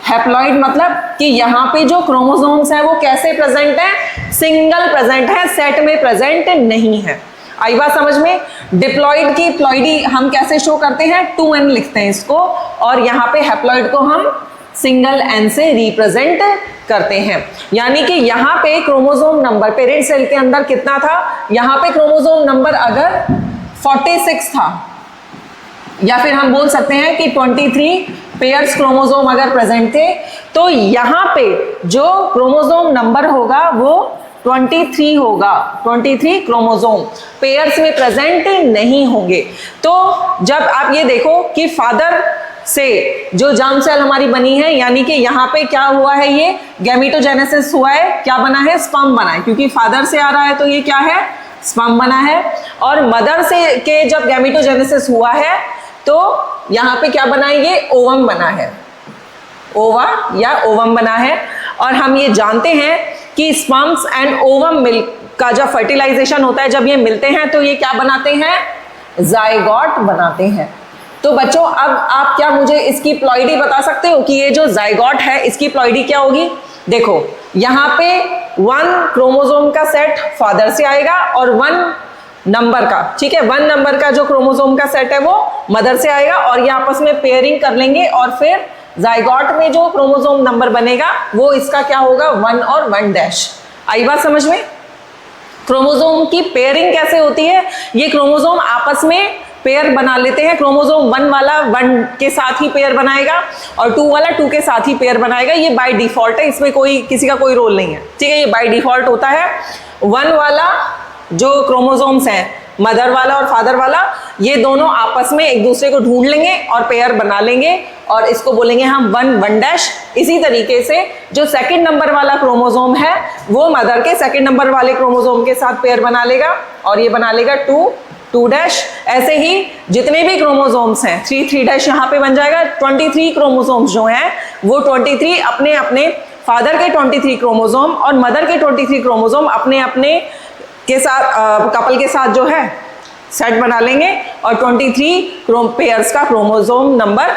हैप्लॉइड मतलब कि यहाँ पे जो क्रोमोसोम्स हैं वो कैसे प्रेजेंट है, सिंगल प्रेजेंट है, सेट में प्रेजेंट नहीं है। आई बात समझ में। डिप्लॉइड की प्लॉइडी हम कैसे शो करते हैं, 2n लिखते हैं इसको, और यहाँ पे हैप्लॉइड को हम सिंगल n से रिप्रेजेंट करते हैं। यानी कि यहाँ पे क्रोमोसोम नंबर पेरेंट सेल के अंदर कितना था, यहाँ पे क्रोमोसोम नंबर अगर 46 था, या फिर हम बोल सकते हैं कि 23 पेयर्स क्रोमोसोम अगर प्रेजेंट थे, तो यहाँ पे जो क्रोमोसोम नंबर होगा वो 23 होगा। 23 क्रोमोसोम पेयर्स में प्रेजेंट नहीं होंगे। तो जब आप ये देखो कि फादर से जो जर्म सेल हमारी बनी है, यानी कि यहाँ पे क्या हुआ है, ये गैमीटोजेनेसिस हुआ है, क्या बना है, स्पर्म बना है, क्योंकि फादर से आ रहा है तो ये क्या है, स्पर्म बना है। और मदर से के जब गैमीटोजेनेसिस हुआ है तो यहाँ पे क्या बना है, ये ओवम बना है, ओवा या ओवम बना है। और हम ये जानते हैं कि स्पर्म्स एंड ओवम मिल्क का जब फर्टिलाइजेशन होता है, जब ये मिलते हैं तो ये क्या बनाते हैं, जाइगोट बनाते हैं। तो बच्चों अब आप क्या मुझे इसकी प्लॉइडी बता सकते हो कि ये जो जाइगोट है इसकी प्लॉइडी क्या होगी। देखो यहाँ पे 1 क्रोमोसोम का सेट फादर से आएगा और 1 नंबर का, ठीक है, 1 नंबर का जो क्रोमोसोम का सेट है वो मदर से आएगा, और ये आपस में पेयरिंग कर लेंगे, और फिर जाइगोट में जो क्रोमोसोम नंबर बनेगा वो इसका क्या होगा, 1 और 1 डैश। आई बात समझ में। क्रोमोसोम की पेयरिंग कैसे होती है, ये क्रोमोसोम आपस में पेयर बना लेते हैं। क्रोमोसोम 1 वाला 1 के साथ ही पेयर बनाएगा और 2 वाला 2 के साथ ही पेयर बनाएगा। ये बाय डिफॉल्ट है, इसमें कोई किसी का कोई रोल नहीं है, ठीक है, ये बाय डिफॉल्ट होता है। 1 वाला जो क्रोमोसोम्स हैं, मदर वाला और फादर वाला, ये दोनों आपस में एक दूसरे को ढूंढ लेंगे और पेयर बना लेंगे, और इसको बोलेंगे हम 1 1 डैश। इसी तरीके से जो सेकंड नंबर वाला क्रोमोसोम है वो मदर के सेकंड नंबर वाले क्रोमोसोम के साथ पेयर बना लेगा, और ये बना लेगा 2 2 डैश। ऐसे ही जितने भी क्रोमोसोम्स हैं 3 3 डैश यहाँ पे बन जाएगा। 23 क्रोमोसोम्स जो हैं वो 23 अपने अपने फादर के 23 क्रोमोसोम और मदर के 23 क्रोमोसोम अपने अपने के साथ कपल के साथ जो है सेट बना लेंगे, और 23 पेयर्स का क्रोमोसोम नंबर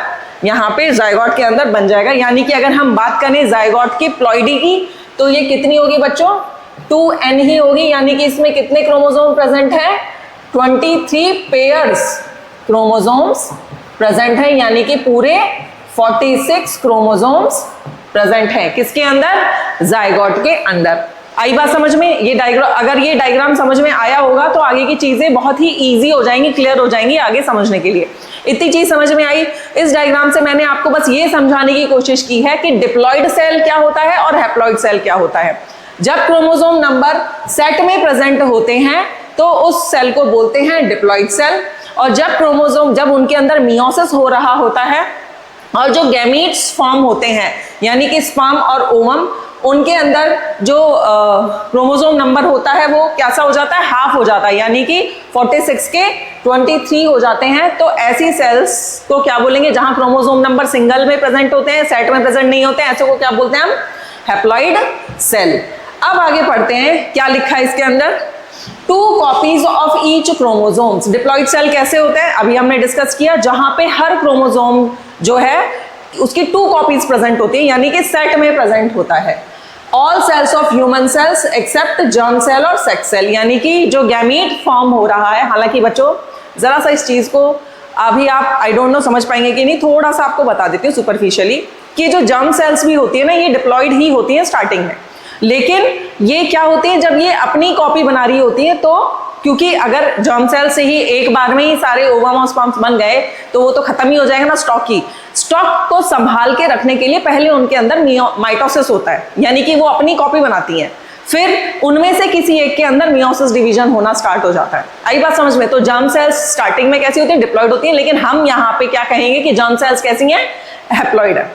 यहाँ पे जाइगोट के अंदर बन जाएगा। यानी कि अगर हम बात करें जाइगोट की प्लॉइडी की तो ये कितनी होगी बच्चों, 2n ही होगी। यानी कि इसमें कितने क्रोमोसोम प्रेजेंट है, 23 पेयर्स क्रोमोसोम्स प्रेजेंट है, यानी कि पूरे 46 क्रोमोसोम्स प्रेजेंट है किसके अंदर, जाइगोट के अंदर। आई बात समझ में। ये डायग्राम, अगर ये डायग्राम समझ में आया होगा तो आगे की चीजें बहुत ही इजी हो जाएंगी, क्लियर हो जाएंगी आगे समझने के लिए। इतनी चीज समझ में आई। इस डायग्राम से मैंने आपको बस ये समझाने की कोशिश की है कि डिप्लॉइड सेल क्या होता है और हैप्लॉइड सेल क्या होता है। जब क्रोमोसोम नंबर सेट में प्रेजेंट होते हैं तो उस सेल को बोलते हैं डिप्लॉइड सेल, और जब उनके अंदर मियोसिस हो रहा होता है और जो गैमीट्स फॉर्म होते हैं यानी कि स्पर्म और ओवम, उनके अंदर जो क्रोमोसोम नंबर होता है वो कैसा हो जाता है, हाफ हो जाता है, यानी कि 46 के 23 हो जाते हैं। तो ऐसी सेल्स को क्या बोलेंगे, जहां क्रोमोसोम नंबर सिंगल में प्रेजेंट होते हैं, सेट में प्रेजेंट नहीं होते हैं, ऐसे को क्या बोलते हैं हम, हैप्लॉइड सेल। अब आगे पढ़ते हैं, क्या लिखा है इसके अंदर, 2 copies of each chromosomes. Diploid cell कैसे होता है, अभी हमने डिस्कस किया, जहां पे हर क्रोमोसोम जो है उसकी 2 कॉपीज प्रेजेंट होती है, यानी कि सेट में प्रेजेंट होता है। All cells of human cells except germ cell और सेक्स सेल, यानी कि जो गैमीट फॉर्म हो रहा है, हालांकि बच्चों जरा सा इस चीज को अभी आप आई डोंट नो समझ पाएंगे कि नहीं, थोड़ा सा आपको बता देती हूँ सुपरफिशियली, कि जो जर्म सेल्स भी होती है ना, ये डिप्लॉइड ही होती है स्टार्टिंग में, लेकिन ये क्या होती है, जब ये अपनी कॉपी बना रही होती है, तो क्योंकि अगर जर्म सेल से ही एक बार में ही सारे ओवम और स्पर्म्स बन गए तो वो तो खत्म ही हो जाएगा ना स्टॉक को संभाल के रखने के लिए पहले उनके अंदर माइटोसिस होता है, यानी कि वो अपनी कॉपी बनाती हैं, फिर उनमें से किसी एक के अंदर मियोसिस डिवीजन होना स्टार्ट हो जाता है। आई बात समझ में? तो जर्म सेल्स स्टार्टिंग में कैसी होती है, डिप्लॉइड होती है, लेकिन हम यहाँ पे क्या कहेंगे कि जर्म सेल्स कैसी हैं, हैप्लॉइड है।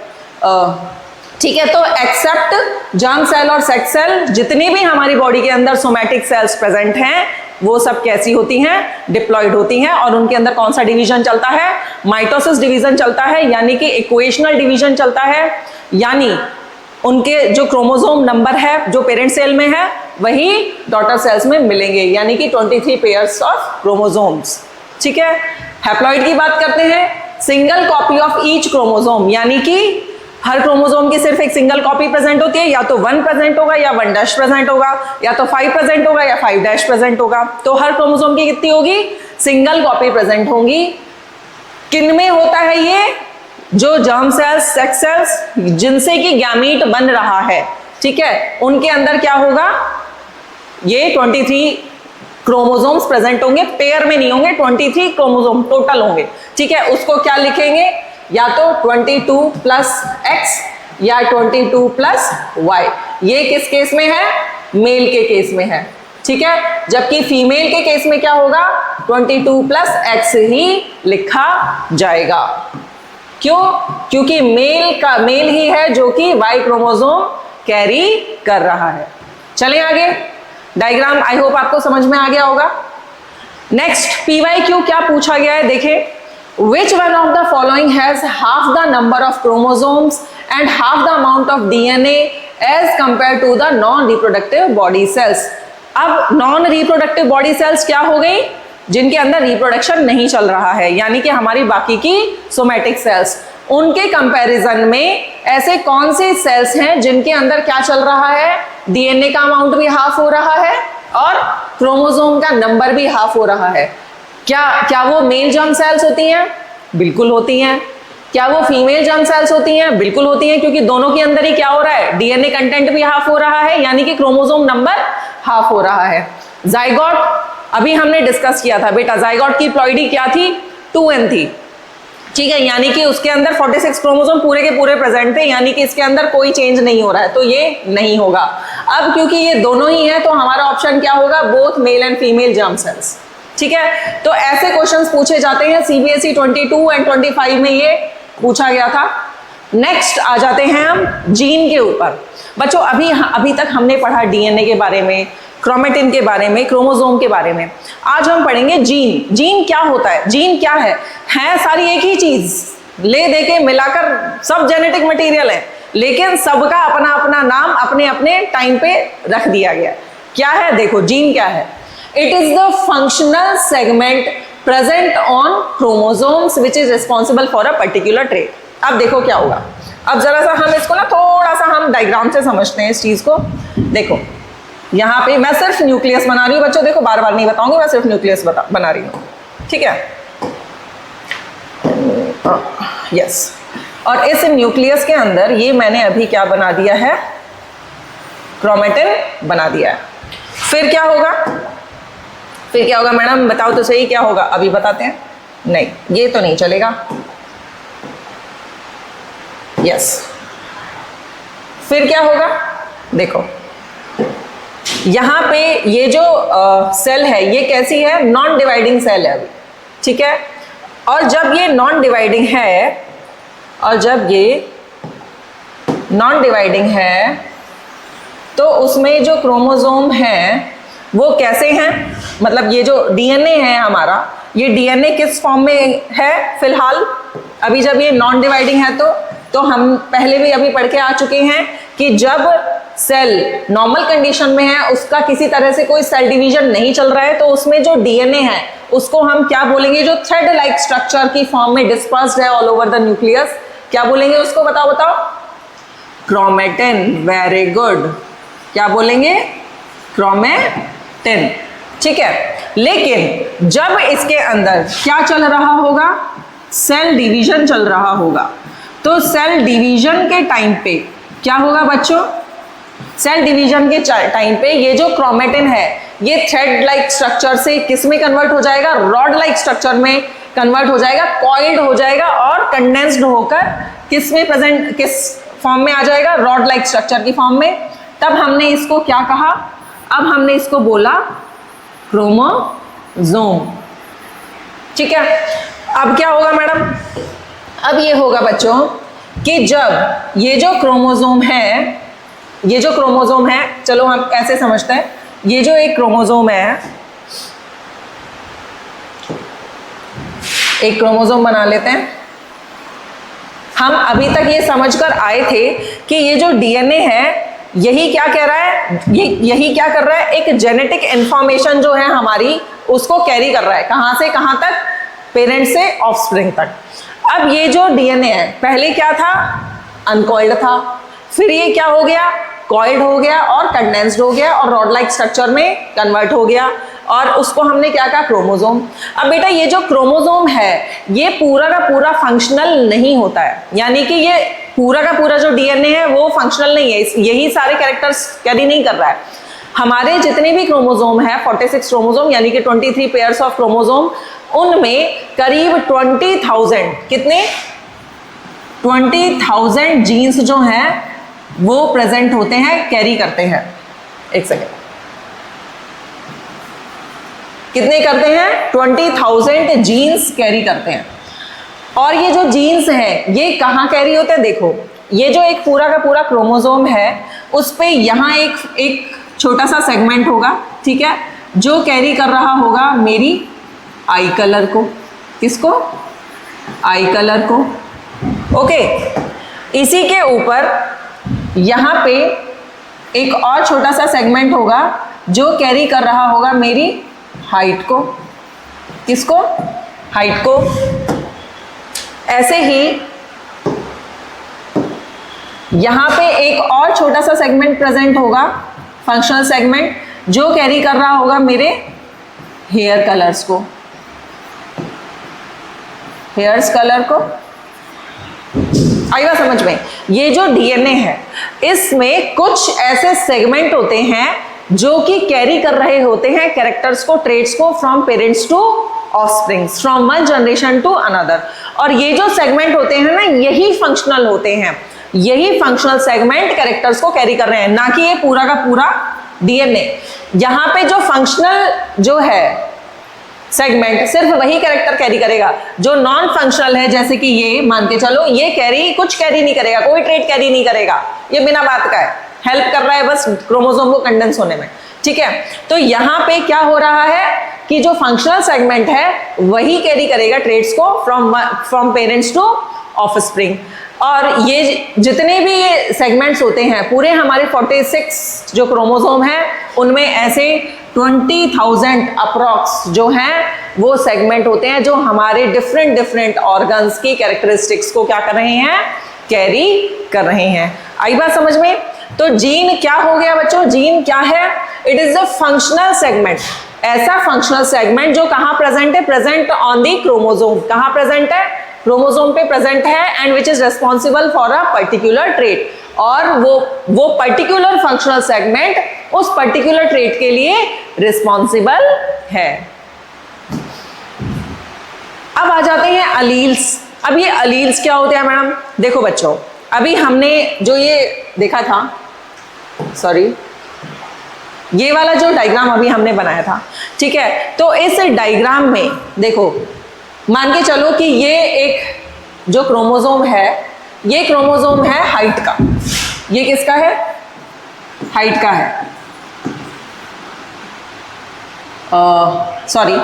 ठीक है, तो एक्सेप्ट जर्म सेल और सेक्स सेल, जितनी भी हमारी बॉडी के अंदर सोमैटिक सेल्स प्रेजेंट हैं वो सब कैसी होती हैं, डिप्लॉइड होती हैं, और उनके अंदर कौन सा डिवीजन चलता है, माइटोसिस डिवीजन चलता है, यानी कि इक्वेशनल डिवीजन चलता है, यानी उनके जो क्रोमोसोम नंबर है जो पेरेंट सेल में है वही डॉटर सेल्स में मिलेंगे, यानी कि 23 पेयर्स ऑफ क्रोमोसोम्स। ठीक है, हैप्लॉइड की बात करते हैं, single copy of each chromosome, यानी कि हर क्रोमोसोम की सिर्फ एक सिंगल कॉपी प्रेजेंट होती है, या तो 1 प्रेजेंट होगा या 1 डैश प्रेजेंट होगा, या तो 5 प्रेजेंट होगा या 5 डैश प्रेजेंट होगा। तो हर क्रोमोसोम की कितनी होगी, सिंगल कॉपी प्रेजेंट होंगी। किन में होता है ये, जो जर्म सेल्स, सेक्स सेल्स, जिनसे कि गैमीट बन रहा है, ठीक है, उनके अंदर क्या होगा, ये 23 क्रोमोसोम्स प्रेजेंट होंगे, पेयर में नहीं होंगे, 23 क्रोमोसोम टोटल होंगे। ठीक है, उसको क्या लिखेंगे, या तो 22 प्लस एक्स या 22 प्लस वाई। ये किस केस में है, मेल के केस में है। ठीक है, जबकि फीमेल के केस में क्या होगा, 22 प्लस एक्स ही लिखा जाएगा। क्यों, क्योंकि मेल ही है जो कि वाई क्रोमोसोम कैरी कर रहा है। चलें आगे, डायग्राम आई होप आपको समझ में आ गया होगा। नेक्स्ट PYQ क्या पूछा गया है, देखें, Which one of the following has half the number of chromosomes and half the amount of DNA as compared to the non-reproductive body cells? अब non-reproductive body cells क्या हो गई, जिनके अंदर रिप्रोडक्शन नहीं चल रहा है, यानी कि हमारी बाकी की सोमैटिक सेल्स, उनके कंपैरिजन में ऐसे कौन से सेल्स हैं जिनके अंदर क्या चल रहा है, DNA का अमाउंट भी हाफ हो रहा है और क्रोमोसोम का नंबर भी हाफ हो रहा है। क्या वो मेल जर्म सेल्स होती हैं, बिल्कुल होती हैं। क्या वो फीमेल जर्म सेल्स होती हैं, बिल्कुल होती हैं, क्योंकि दोनों के अंदर ही क्या हो रहा है, DNA कंटेंट भी हाफ हो रहा है, यानी कि क्रोमोसोम नंबर हाफ हो रहा है। जाइगोट अभी हमने डिस्कस किया था बेटा, जाइगोट की प्लॉइडी क्या थी, 2n थी। ठीक है, यानी कि उसके अंदर 46 क्रोमोसोम पूरे के पूरे प्रेजेंट थे, यानी कि इसके अंदर कोई चेंज नहीं हो रहा है, तो ये नहीं होगा। अब क्योंकि ये दोनों ही है तो हमारा ऑप्शन क्या होगा, both male and female germ cells. ठीक है, तो ऐसे क्वेश्चंस पूछे जाते हैं, CBSE 22 एंड 25 में ये पूछा गया था। नेक्स्ट आ जाते हैं हम जीन के ऊपर। बच्चों अभी तक हमने पढ़ा DNA के बारे में, क्रोमेटिन के बारे में, क्रोमोसोम के बारे में। आज हम पढ़ेंगे जीन। जीन क्या होता है, जीन क्या है सारी एक ही चीज, ले दे के मिलाकर सब जेनेटिक मटेरियल है, लेकिन सबका अपना अपना नाम अपने अपने टाइम पे रख दिया गया। क्या है, देखो जीन क्या है, It is the functional segment present on chromosomes which is responsible for a particular trait. अब देखो क्या होगा, अब जरा सा हम इसको ना थोड़ा सा हम डायग्राम से समझते हैं इस चीज को। देखो यहाँ पे मैं सिर्फ न्यूक्लियस बना रही हूँ बच्चों, देखो बार बार नहीं बताऊंगी, मैं सिर्फ न्यूक्लियस बना रही हूँ। ठीक है, यस, और इस न्यूक्लियस के अंदर ये मैंने अभी क्या बना दिया है, क्रोमेटिन बना दिया है। फिर क्या होगा मैडम बताओ तो सही, क्या होगा, अभी बताते हैं। नहीं, ये तो नहीं चलेगा। यस, फिर क्या होगा, देखो यहाँ पे ये जो सेल है ये कैसी है, नॉन डिवाइडिंग सेल है अभी। ठीक है। और जब ये नॉन डिवाइडिंग है, और जब ये नॉन डिवाइडिंग है तो उसमें जो क्रोमोसोम है वो कैसे हैं, मतलब ये जो डीएनए है हमारा, ये डीएनए किस फॉर्म में है फिलहाल? अभी जब ये नॉन डिवाइडिंग है तो हम पहले भी अभी पढ़ के आ चुके हैं कि जब सेल नॉर्मल कंडीशन में है, उसका किसी तरह से कोई सेल डिवीजन नहीं चल रहा है, तो उसमें जो डीएनए है उसको हम क्या बोलेंगे? जो थ्रेड लाइक स्ट्रक्चर की फॉर्म में डिस्पर्स्ड है ऑल ओवर द न्यूक्लियस, क्या बोलेंगे उसको? बताओ बताओ। क्रोमेटिन। Very good. क्या बोलेंगे? क्रोमेटिन। ठीक है। लेकिन जब इसके अंदर क्या चल रहा होगा? सेल डिवीजन चल रहा होगा। तो सेल डिवीजन के टाइम पे क्या होगा बच्चों? सेल डिवीजन के टाइम पे ये जो क्रोमेटिन है ये थ्रेड लाइक स्ट्रक्चर से किस में कन्वर्ट हो जाएगा? रॉड लाइक स्ट्रक्चर में कन्वर्ट हो जाएगा, कॉइल्ड हो जाएगा और कंडेंस्ड होकर किस में प्रेजेंट, किस फॉर्म में आ जाएगा? रॉड लाइक स्ट्रक्चर की फॉर्म में। तब हमने इसको क्या कहा? अब हमने इसको बोला क्रोमोसोम। ठीक है। अब क्या होगा मैडम? अब ये होगा बच्चों कि जब ये जो क्रोमोसोम है, ये जो क्रोमोसोम है, चलो हम ऐसे समझते हैं, ये जो एक क्रोमोसोम है, एक क्रोमोसोम बना लेते हैं। हम अभी तक ये समझकर आए थे कि ये जो डीएनए है यही क्या कह रहा है? यही क्या कर रहा है? एक जेनेटिक इंफॉर्मेशन जो है हमारी उसको कैरी कर रहा है। कहां से कहां तक? पेरेंट से ऑफस्प्रिंग तक। अब ये जो डीएनए है पहले क्या था? अनकॉइल्ड था, फिर ये क्या हो गया? कॉइल्ड हो गया और कंडेंस्ड हो गया और रॉड लाइक स्ट्रक्चर में कन्वर्ट हो गया, और उसको हमने क्या कहा? क्रोमोसोम। अब बेटा ये जो क्रोमोसोम है ये पूरा का पूरा फंक्शनल नहीं होता है, यानी कि ये पूरा का पूरा जो डीएनए है वो फंक्शनल नहीं है, यही सारे कैरेक्टर्स कैरी नहीं कर रहा है। हमारे जितने भी क्रोमोसोम है 46 क्रोमोसोम यानी कि 23 पेयर्स ऑफ क्रोमोसोम, उनमें करीब 20,000 कितने? 20,000 जीन्स जो हैं वो प्रेजेंट होते हैं, कैरी करते हैं। एक सेकेंड, कितने करते हैं? 20,000 जीन्स कैरी करते हैं। और ये जो जीन्स हैं ये कहाँ कैरी होते हैं? देखो ये जो एक पूरा का पूरा क्रोमोसोम है उस पे यहाँ एक छोटा सा सेगमेंट होगा, ठीक है, जो कैरी कर रहा होगा मेरी आई कलर को। किसको? आई कलर को। ओके। इसी के ऊपर यहाँ पे एक और छोटा सा सेगमेंट होगा जो कैरी कर रहा होगा मेरी हाइट को। किसको? हाइट को। ऐसे ही यहां पे एक और छोटा सा सेगमेंट प्रेजेंट होगा, फंक्शनल सेगमेंट, जो कैरी कर रहा होगा मेरे हेयर कलर्स को, हेयर्स कलर को। आई बात समझ में? ये जो डीएनए है इसमें कुछ ऐसे सेगमेंट होते हैं जो कि कैरी कर रहे होते हैं कैरेक्टर्स को, ट्रेट्स को, from parents to offspring, from one generation to another. और ये जो सेगमेंट होते हैं ना यही फंक्शनल होते हैं, यही फंक्शनल सेगमेंट कैरेक्टर्स को कैरी कर रहे हैं, ना कि ये पूरा का पूरा डीएनए। यहां पे जो फंक्शनल जो है सेगमेंट सिर्फ वही कैरेक्टर कैरी करेगा, जो नॉन फंक्शनल है जैसे कि ये मान के चलो ये कुछ कैरी नहीं करेगा, कोई ट्रेट कैरी नहीं करेगा, ये बिना बात का है, हेल्प कर रहा है बस क्रोमोसोम को कंडेंस होने में। ठीक है। तो यहां पे क्या हो रहा है कि जो फंक्शनल सेगमेंट है वही कैरी करेगा ट्रेट्स को फ्रॉम पेरेंट्स टू ऑफस्प्रिंग। और ये जितने भी सेगमेंट्स होते हैं पूरे हमारे 46 जो क्रोमोसोम हैं उनमें ऐसे 20,000 अप्रॉक्स जो हैं वो सेगमेंट होते हैं जो हमारे डिफरेंट ऑर्गन्स की कैरेक्टरिस्टिक्स को क्या कर रहे हैं? कैरी कर रहे हैं। आई बात समझ में? तो जीन क्या हो गया बच्चों? जीन क्या है? It is a functional segment, ऐसा फंक्शनल सेगमेंट जो कहां प्रेजेंट है? Present on the chromosome. कहां प्रेजेंट है? क्रोमोसोम पे प्रेजेंट है, and which is responsible for a particular trait. और वो पर्टिकुलर फंक्शनल सेगमेंट उस पर्टिकुलर ट्रेट के लिए रिस्पॉन्सिबल है। अब आ जाते हैं अलील्स। अब ये अलील्स क्या होते हैं मैडम? देखो बच्चों, अभी हमने जो ये देखा था, सॉरी, ये वाला जो डायग्राम अभी हमने बनाया था, ठीक है, तो इस डायग्राम में देखो मान के चलो कि ये एक जो क्रोमोसोम है, ये क्रोमोसोम है हाइट का। ये किसका है? हाइट का है। सॉरी,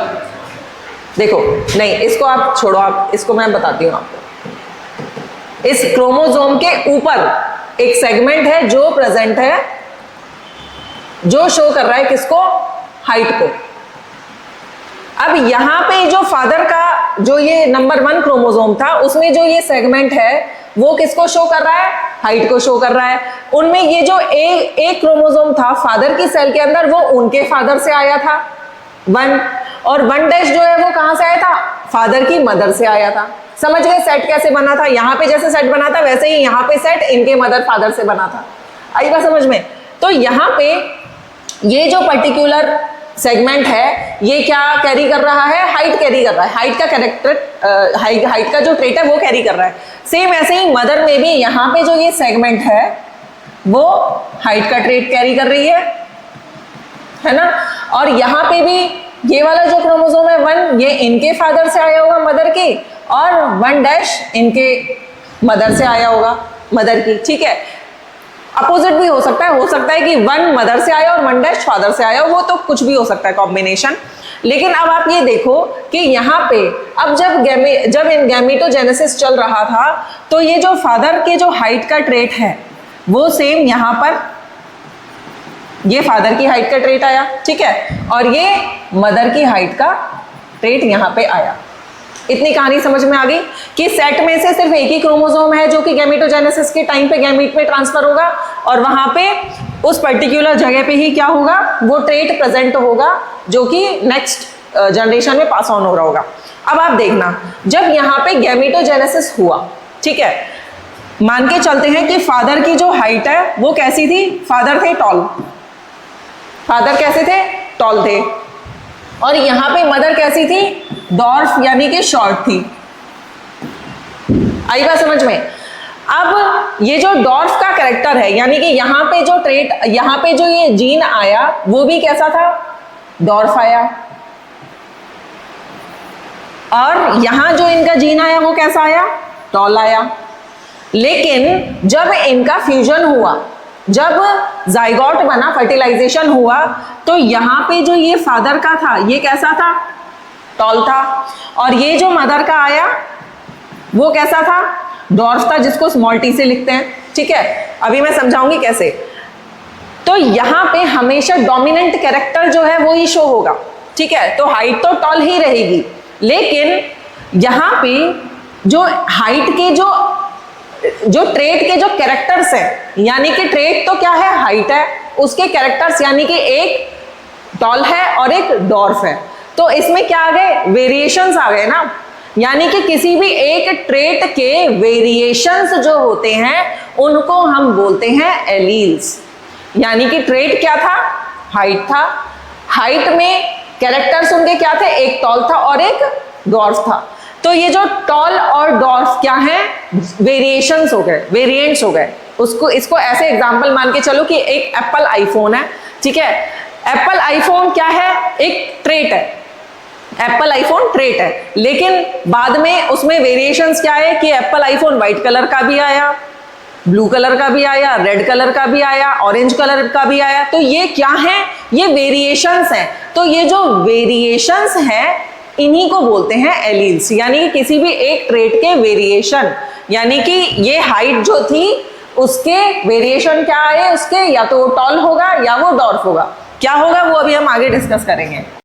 देखो, नहीं, इसको आप छोड़ो, आप इसको मैं बताती हूँ आपको। इस क्रोमोसोम के ऊपर एक सेगमेंट है जो प्रेजेंट है, जो शो कर रहा है किसको? हाइट को। अब यहां पे जो फादर का जो ये नंबर 1 क्रोमोसोम था, उसमें जो ये सेगमेंट है वो किसको शो कर रहा है? हाइट को शो कर रहा है। उनमें ये जो एक क्रोमोसोम था फादर की सेल के अंदर, वो उनके फादर से आया था 1, और 1' जो है वो कहां से आया था? फादर की मदर से आया था। समझ गए सेट कैसे बना था? यहां पे जैसे सेट बना था वैसे ही यहां पे सेट इनके मदर फादर से बना था। आई बात समझ में? तो यहां पे ये जो पर्टिकुलर सेगमेंट है ये क्या कैरी कर रहा है? हाइट कैरी कर रहा है। हाइट का कैरेक्टर, हाइट का जो ट्रेट है वो कैरी कर रहा है। सेम ऐसे ही मदर में भी यहाँ पे जो ये सेगमेंट है वो हाइट का ट्रेट कैरी कर रही है ना। और यहाँ पे भी ये वाला जो क्रोमोसोम है 1, ये इनके फादर से आया होगा मदर की, और 1' इनके मदर से आया होगा मदर की। ठीक है, अपोजिट भी हो सकता है कि 1 मदर से आया और 1' फादर से आया, वो तो कुछ भी हो सकता है कॉम्बिनेशन। लेकिन अब आप ये देखो कि यहाँ पे अब जब इन गैमेटोजेनेसिस चल रहा था तो ये जो फादर के जो हाइट का ट्रेट है वो सेम यहाँ पर ये फादर की हाइट का ट्रेट आया, ठीक है, और ये मदर की हाइट का ट्रेट यहाँ पे आया। इतनी कहानी समझ में आ गई कि सेट में से सिर्फ एक ही क्रोमोसोम है जो कि गैमेटोजेनेसिस के टाइम पे गैमीट में ट्रांसफर होगा, और वहां पे उस पर्टिकुलर जगह पे ही क्या होगा? वो ट्रेट प्रेजेंट होगा जो कि नेक्स्ट जनरेशन में पास ऑन हो रहा होगा। अब आप देखना, जब यहाँ पे गैमेटोजेनेसिस हुआ, ठीक है, मान के चलते हैं कि फादर की जो हाइट है वो कैसी थी? फादर थे टॉल, फादर कैसे थे? टॉल थे। और यहाँ पे मदर कैसी थी? डॉर्फ, यानी कि शॉर्ट थी। आई बात समझ में? अब ये जो डॉर्फ का कैरेक्टर है, यानी कि यहाँ पे जो ट्रेट, यहाँ पे जो ये जीन आया वो भी कैसा था? डॉर्फ आया। और यहां जो इनका जीन आया वो कैसा आया? टॉल आया। लेकिन जब इनका फ्यूजन हुआ, जब जाइगोट बना, फर्टिलाइजेशन हुआ, तो यहाँ पे जो ये फादर का था ये कैसा था? टॉल था। और ये जो मदर का आया वो कैसा था? डॉर्फ था, जिसको स्मॉल टी से लिखते हैं। ठीक है, अभी मैं समझाऊंगी कैसे। तो यहाँ पे हमेशा डोमिनेंट कैरेक्टर जो है वो ही शो होगा। ठीक है, तो हाइट तो टॉल ही रहेगी, लेकिन यहाँ पे जो हाइट के जो ट्रेट के जो कैरेक्टर्स हैं, यानी कि ट्रेट तो क्या है? हाइट है, उसके कैरेक्टर्स यानी कि एक टॉल है और एक डॉर्फ है। तो इसमें क्या आ गए? वेरिएशंस आ गए ना, यानी कि किसी भी एक ट्रेट के वेरिएशंस जो होते हैं उनको हम बोलते हैं एलील्स। यानी कि ट्रेट क्या था? हाइट था। हाइट में कैरेक्टर्स उनके क्या थे? एक टॉल था और एक डॉर्फ था। तो ये जो टॉल और डॉर्फ क्या है? वेरिएशंस हो गए, वेरिएंट्स हो गए। इसको ऐसे एग्जांपल मान के चलो कि एक एप्पल आईफोन है। ठीक है, एप्पल आईफोन क्या है? एक ट्रेट है, एप्पल आईफोन ट्रेट है, लेकिन बाद में उसमें वेरिएशंस क्या है कि एप्पल आईफोन व्हाइट कलर का भी आया, ब्लू कलर का भी आया, रेड कलर का भी आया, ऑरेंज कलर का भी आया। तो ये क्या है? ये वेरिएशंस हैं। तो ये जो वेरिएशंस हैं इन्हीं को बोलते हैं एलील्स, यानी कि किसी भी एक ट्रेट के वेरिएशन, यानी कि ये हाइट जो थी उसके वेरिएशन क्या आए उसके, या तो वो टॉल होगा या वो डॉर्फ होगा। क्या होगा वो अभी हम आगे डिस्कस करेंगे।